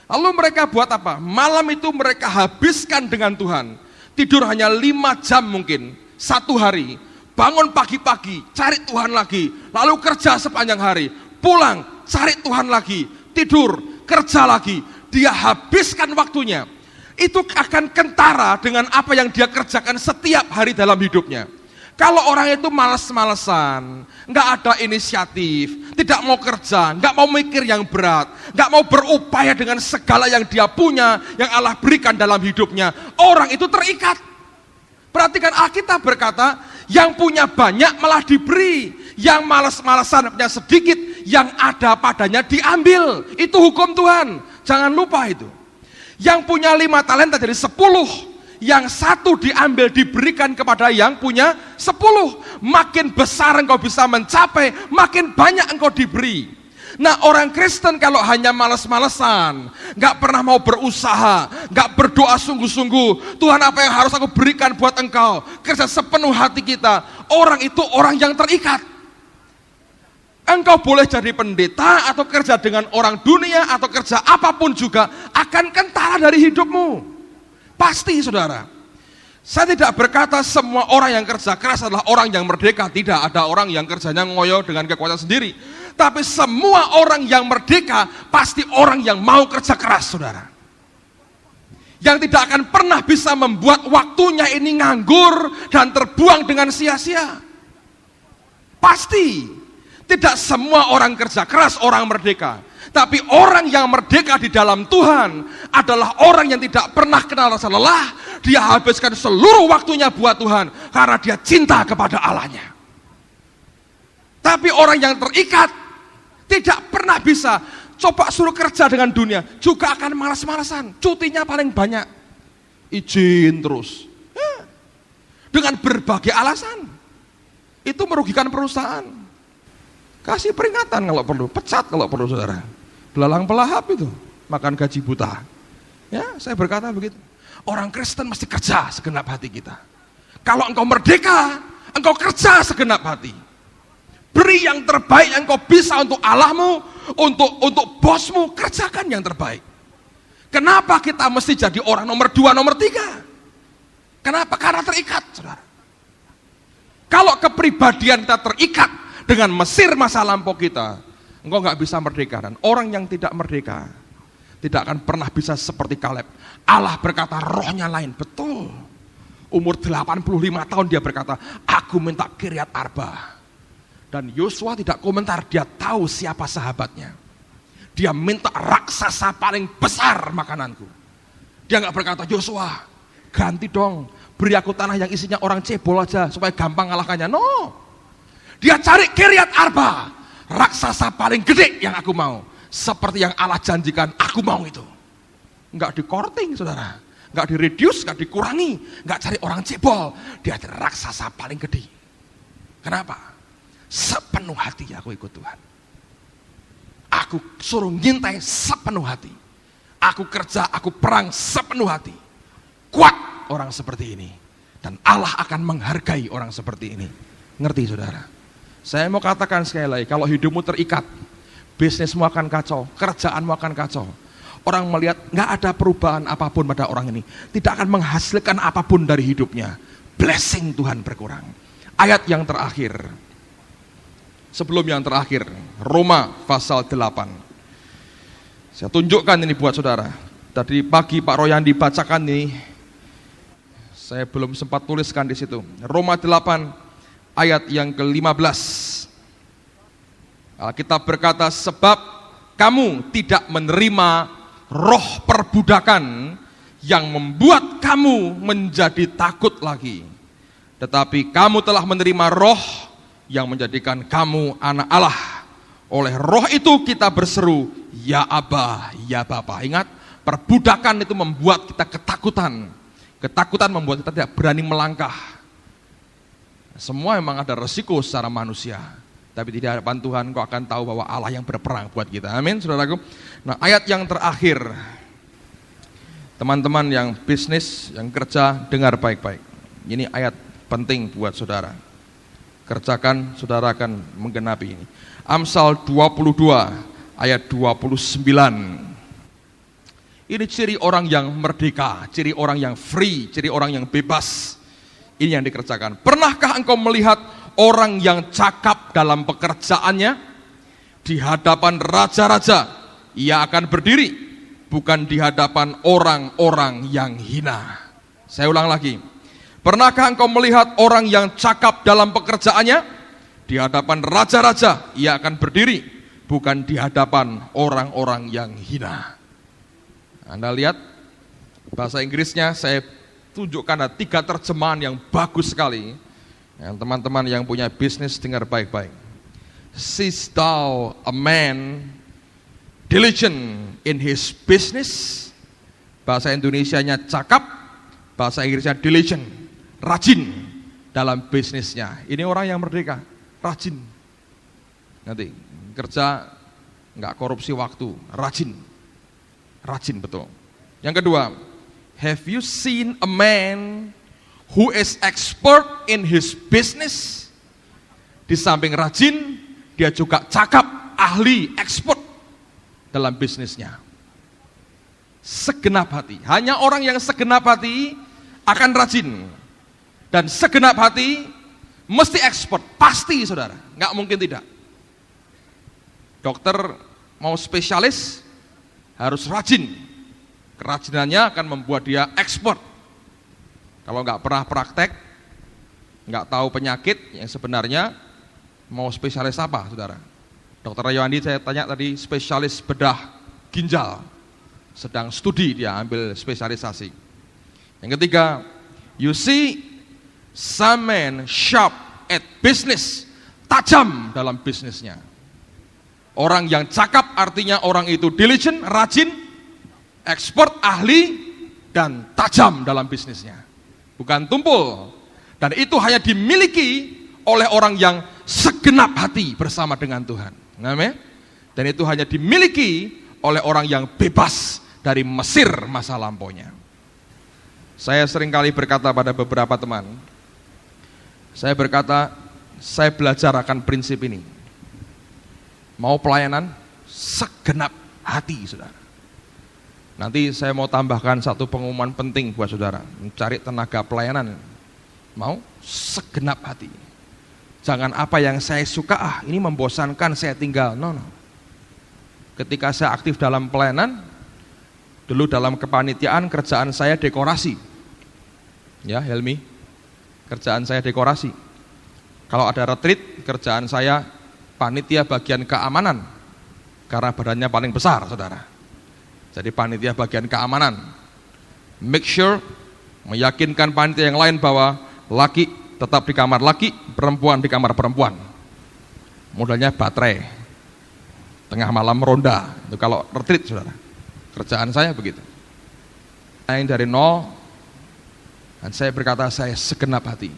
Lalu mereka buat apa? Malam itu mereka habiskan dengan Tuhan. Tidur hanya 5 jam mungkin, satu hari. Bangun pagi-pagi, cari Tuhan lagi. Lalu kerja sepanjang hari, pulang, cari Tuhan lagi, tidur, kerja lagi. Dia habiskan waktunya. Itu akan kentara dengan apa yang dia kerjakan setiap hari dalam hidupnya. Kalau orang itu malas-malesan, nggak ada inisiatif, tidak mau kerja, nggak mau mikir yang berat, nggak mau berupaya dengan segala yang dia punya, yang Allah berikan dalam hidupnya, orang itu terikat. Perhatikan, Alkitab berkata, yang punya banyak malah diberi, yang malas-malesan punya sedikit, yang ada padanya diambil. Itu hukum Tuhan, jangan lupa itu. Yang punya 5 talenta jadi 10, yang 1 diambil diberikan kepada yang punya 10. Makin besar engkau bisa mencapai, makin banyak engkau diberi. Nah, orang Kristen kalau hanya malas-malesan, gak pernah mau berusaha, gak berdoa sungguh-sungguh, Tuhan apa yang harus aku berikan buat engkau, kerja sepenuh hati kita, orang itu orang yang terikat. Engkau boleh jadi pendeta atau kerja dengan orang dunia atau kerja apapun juga akan kentara dari hidupmu. Pasti, saudara. Saya tidak berkata semua orang yang kerja keras adalah orang yang merdeka. Tidak, ada orang yang kerjanya ngoyo dengan kekuatan sendiri. Tapi semua orang yang merdeka pasti orang yang mau kerja keras, saudara. Yang tidak akan pernah bisa membuat waktunya ini nganggur dan terbuang dengan sia-sia. Pasti. Tidak semua orang kerja keras orang merdeka. Tapi orang yang merdeka di dalam Tuhan adalah orang yang tidak pernah kenal rasa lelah. Dia habiskan seluruh waktunya buat Tuhan karena dia cinta kepada Allahnya. Tapi orang yang terikat tidak pernah bisa. Coba suruh kerja dengan dunia juga akan malas-malasan. Cutinya paling banyak, izin terus dengan berbagai alasan. Itu merugikan perusahaan. Kasih peringatan kalau perlu, pecat kalau perlu, saudara. Belalang pelahap itu, makan gaji buta. Ya, saya berkata begitu. Orang Kristen mesti kerja segenap hati kita. Kalau engkau merdeka, engkau kerja segenap hati. Beri yang terbaik yang engkau bisa untuk Allahmu, untuk bosmu, kerjakan yang terbaik. Kenapa kita mesti jadi orang nomor 2, nomor 3? Kenapa? Karena terikat, saudara. Kalau kepribadian kita terikat dengan Mesir masa lampau kita, engkau nggak bisa merdeka. Dan orang yang tidak merdeka tidak akan pernah bisa seperti Kaleb. Allah berkata rohnya lain, betul. Umur 85 tahun dia berkata, aku minta Kiryat Arba. Dan Yosua tidak komentar, dia tahu siapa sahabatnya. Dia minta raksasa paling besar makananku. Dia nggak berkata, Yosua ganti dong, beri aku tanah yang isinya orang cebol aja supaya gampang ngalahkannya. No. Dia cari Kiryat Arba, raksasa paling gede yang aku mau. Seperti yang Allah janjikan, aku mau itu. Enggak di-korting, saudara. Enggak di-reduce, enggak dikurangi. Enggak cari orang cebol. Dia cari raksasa paling gede. Kenapa? Sepenuh hati aku ikut Tuhan. Aku suruh ngintai sepenuh hati. Aku kerja, aku perang sepenuh hati. Kuat orang seperti ini. Dan Allah akan menghargai orang seperti ini. Ngerti, saudara? Saya mau katakan sekali lagi, kalau hidupmu terikat, bisnismu akan kacau, kerjaanmu akan kacau. Orang melihat nggak ada perubahan apapun pada orang ini, tidak akan menghasilkan apapun dari hidupnya. Blessing Tuhan berkurang. Ayat yang terakhir, sebelum yang terakhir, Roma pasal 8. Saya tunjukkan ini buat saudara. Tadi pagi Pak Royandi bacakan nih. Saya belum sempat tuliskan di situ. Roma 8 ayat yang ke-15. Alkitab berkata, sebab kamu tidak menerima roh perbudakan yang membuat kamu menjadi takut lagi. Tetapi kamu telah menerima roh yang menjadikan kamu anak Allah. Oleh roh itu kita berseru, ya Aba, ya Bapa. Ingat, perbudakan itu membuat kita ketakutan. Ketakutan membuat kita tidak berani melangkah. Semua memang ada resiko secara manusia. Tapi di hadapan Tuhan kau akan tahu bahwa Allah yang berperang buat kita. Amin, saudaraku. Nah, ayat yang terakhir. Teman-teman yang bisnis, yang kerja, dengar baik-baik. Ini ayat penting buat saudara. Kerjakan, saudara akan menggenapi ini. Amsal 22 ayat 29. Ini ciri orang yang merdeka, ciri orang yang free, ciri orang yang bebas. Ini yang dikerjakan. Pernahkah engkau melihat orang yang cakap dalam pekerjaannya? Di hadapan raja-raja ia akan berdiri, bukan di hadapan orang-orang yang hina. Saya ulang lagi. Pernahkah engkau melihat orang yang cakap dalam pekerjaannya? Di hadapan raja-raja ia akan berdiri, bukan di hadapan orang-orang yang hina. Anda lihat bahasa Inggrisnya, saya tunjukkan ada 3 terjemahan yang bagus sekali. Yang teman-teman yang punya bisnis dengar baik-baik. Seest thou a man diligent in his business? Bahasa Indonesianya cakap, bahasa Inggrisnya diligent, rajin dalam bisnisnya. Ini orang yang merdeka, rajin. Nanti kerja nggak korupsi waktu, rajin. Rajin betul. Yang kedua, have you seen a man who is expert in his business? Di samping rajin, dia juga cakap, ahli, expert dalam bisnisnya. Segenap hati. Hanya orang yang segenap hati akan rajin. Dan segenap hati mesti expert. Pasti saudara, nggak mungkin tidak. Dokter mau spesialis, harus rajin. Kerajinannya akan membuat dia expert. Kalau nggak pernah praktek, nggak tahu penyakit yang sebenarnya, mau spesialis apa, saudara? Dokter Yohandi saya tanya tadi, spesialis bedah ginjal, sedang studi dia ambil spesialisasi. Yang ketiga, you see some man sharp at business, tajam dalam bisnisnya. Orang yang cakap artinya orang itu diligent, rajin, expert, ahli, dan tajam dalam bisnisnya. Bukan tumpul. Dan itu hanya dimiliki oleh orang yang segenap hati bersama dengan Tuhan. Amin. Dan itu hanya dimiliki oleh orang yang bebas dari Mesir masa lampaunya. Saya seringkali berkata pada beberapa teman, saya berkata, saya belajar akan prinsip ini. Mau pelayanan, segenap hati, saudara. Nanti saya mau tambahkan satu pengumuman penting buat saudara, mencari tenaga pelayanan. Mau segenap hati. Jangan apa yang saya suka, ini membosankan, saya tinggal. No. Ketika saya aktif dalam pelayanan, dulu dalam kepanitiaan kerjaan saya dekorasi. Ya, Helmi, kerjaan saya dekorasi. Kalau ada retreat, kerjaan saya panitia bagian keamanan, karena badannya paling besar, saudara. Jadi panitia bagian keamanan, make sure, meyakinkan panitia yang lain bahwa laki tetap di kamar laki, perempuan di kamar perempuan. Modalnya baterai, tengah malam ronda, itu kalau retreat, saudara. Kerjaan saya begitu. Saya dari nol, dan saya berkata saya segenap hati.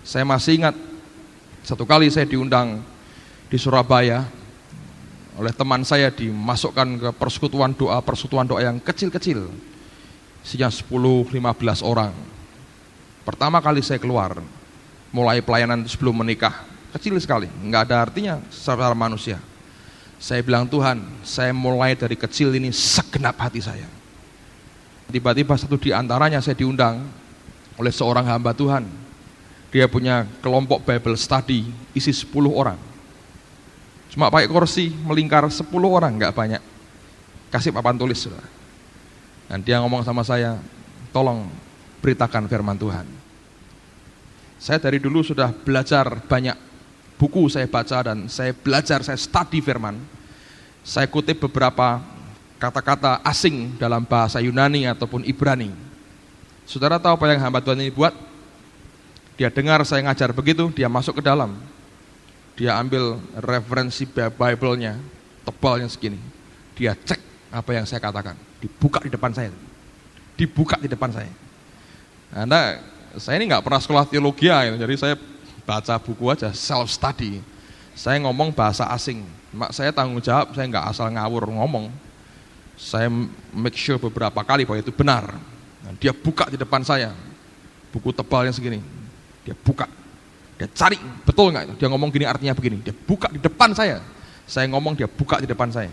Saya masih ingat, satu kali saya diundang di Surabaya oleh teman saya, dimasukkan ke persekutuan doa yang kecil-kecil, isinya 10-15 orang. Pertama kali saya keluar, mulai pelayanan sebelum menikah, kecil sekali, nggak ada artinya secara manusia. Saya bilang, Tuhan, saya mulai dari kecil ini segenap hati saya. Tiba-tiba satu di antaranya saya diundang oleh seorang hamba Tuhan. Dia punya kelompok Bible study, isi 10 orang. Cuma pakai kursi melingkar 10 orang, nggak banyak. kasih papan tulis, saudara. Dan dia ngomong sama saya, tolong beritakan firman Tuhan. Saya dari dulu sudah belajar banyak buku saya baca dan saya belajar, saya study firman. Saya kutip beberapa kata-kata asing dalam bahasa Yunani ataupun Ibrani. Saudara tahu apa yang hamba Tuhan ini buat? Dia dengar saya ngajar begitu, dia masuk ke dalam. Dia ambil referensi Bible-nya, tebalnya segini. Dia cek apa yang saya katakan, dibuka di depan saya. Dibuka di depan saya. Anda, saya ini nggak pernah sekolah teologi ya, jadi saya baca buku aja, self study. Saya ngomong bahasa asing, saya tanggung jawab, saya nggak asal ngawur ngomong. Saya make sure beberapa kali bahwa itu benar. Nah, dia buka di depan saya, buku tebalnya segini. Dia buka, dia cari, betul nggak itu? Dia ngomong gini artinya begini. Dia buka di depan saya ngomong, dia buka di depan saya.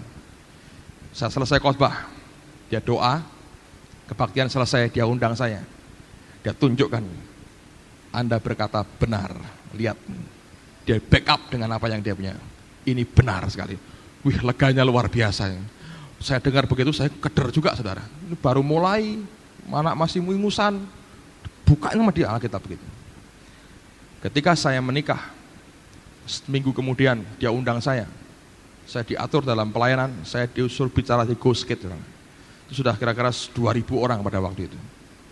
Saya selesai khotbah, dia doa, kebaktian selesai, dia undang saya. Dia tunjukkan, Anda berkata benar, lihat. Dia backup dengan apa yang dia punya. Ini benar sekali. Wih, leganya luar biasa. Saya dengar begitu, saya keder juga, saudara. Ini baru mulai, anak masih ingusan, bukain sama dia Alkitab begitu. Ketika saya menikah, seminggu kemudian dia undang saya diatur dalam pelayanan, saya diusul bicara di Ghost Gate. Itu sudah kira-kira 2.000 orang pada waktu itu.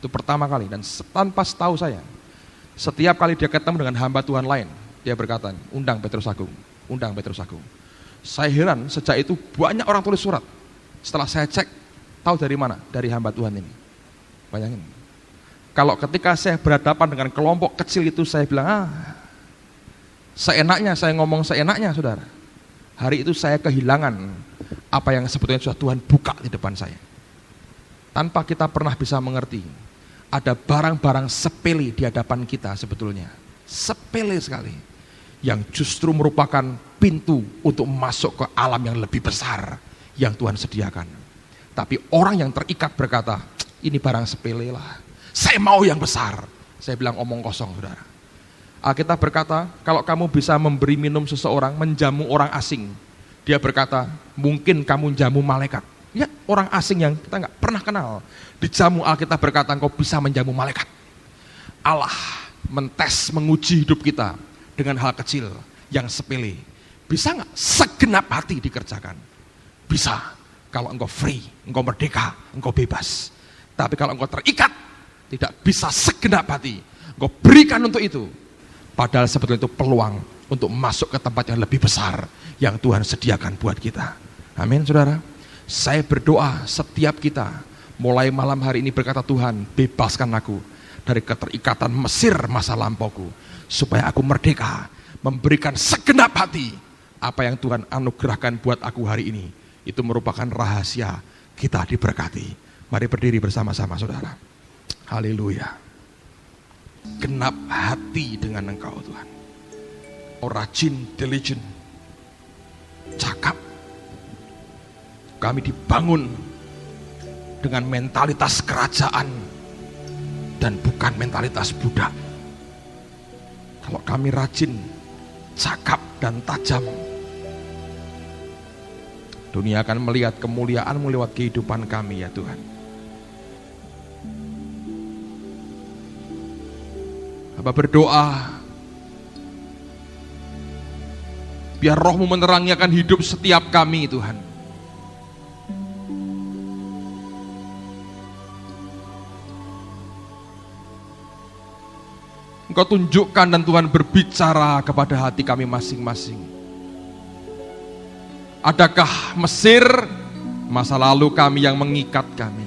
Itu pertama kali, dan tanpa tahu saya, setiap kali dia ketemu dengan hamba Tuhan lain, dia berkata, undang Petrus Agung, undang Petrus Agung. Saya heran, sejak itu banyak orang tulis surat. Setelah saya cek, tahu dari mana? Dari hamba Tuhan ini. Bayangin. Kalau ketika saya berhadapan dengan kelompok kecil itu, saya bilang, seenaknya, saya ngomong seenaknya, saudara. Hari itu saya kehilangan apa yang sebetulnya sudah Tuhan buka di depan saya. Tanpa kita pernah bisa mengerti, ada barang-barang sepele di hadapan kita sebetulnya. Sepele sekali. Yang justru merupakan pintu untuk masuk ke alam yang lebih besar yang Tuhan sediakan. Tapi orang yang terikat berkata, ini barang sepele lah. Saya mau yang besar. Saya bilang omong kosong, saudara. Alkitab berkata, kalau kamu bisa memberi minum seseorang, menjamu orang asing, dia berkata, mungkin kamu jamu malaikat. Ya, orang asing yang kita nggak pernah kenal. Dijamu, Alkitab berkata, engkau bisa menjamu malaikat. Allah mentes, menguji hidup kita dengan hal kecil yang sepele. Bisa nggak segenap hati dikerjakan? Bisa, kalau engkau free, engkau merdeka, engkau bebas. Tapi kalau engkau terikat, tidak bisa segenap hati. Engkau berikan untuk itu. Padahal sebetulnya itu peluang untuk masuk ke tempat yang lebih besar yang Tuhan sediakan buat kita. Amin, saudara. Saya berdoa setiap kita mulai malam hari ini berkata, Tuhan bebaskan aku dari keterikatan Mesir masa lampauku, supaya aku merdeka, memberikan segenap hati apa yang Tuhan anugerahkan buat aku hari ini. Itu merupakan rahasia kita diberkati. Mari berdiri bersama-sama, saudara. Haleluya. Genap hati dengan Engkau, Tuhan. Oh, rajin, diligent, cakap. Kami dibangun dengan mentalitas kerajaan dan bukan mentalitas budak. Kalau kami rajin, cakap dan tajam, dunia akan melihat kemuliaan-Mu lewat kehidupan kami, ya Tuhan. Hamba berdoa, biar Roh-Mu menerangi akan hidup setiap kami, Tuhan. Engkau tunjukkan dan Tuhan berbicara kepada hati kami masing-masing. Adakah Mesir, masa lalu kami yang mengikat kami?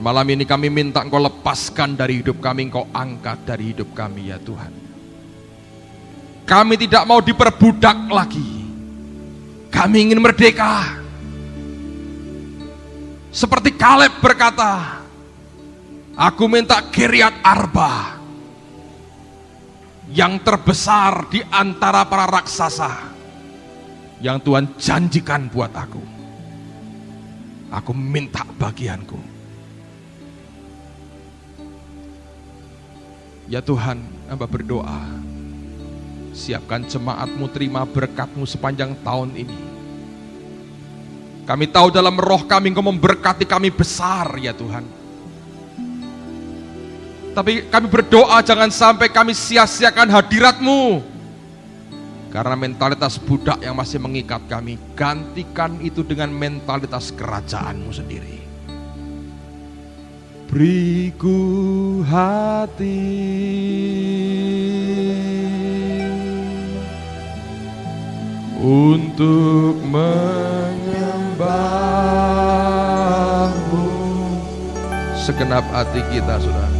Malam ini kami minta Engkau lepaskan dari hidup kami, Engkau angkat dari hidup kami, ya Tuhan. Kami tidak mau diperbudak lagi. Kami ingin merdeka. Seperti Kaleb berkata, aku minta Kiryat Arba, yang terbesar di antara para raksasa, yang Tuhan janjikan buat aku. Aku minta bagianku. Ya Tuhan, hamba berdoa, Siapkan jemaat-Mu terima berkat-Mu sepanjang tahun ini. Kami tahu dalam roh kami Engkau memberkati kami besar ya Tuhan. Tapi kami berdoa jangan sampai kami sia-siakan hadirat-Mu. Karena mentalitas budak yang masih mengikat kami, gantikan itu dengan mentalitas kerajaan-Mu sendiri. Beriku hati untuk menyembah-Mu. Segenap hati kita, Saudara.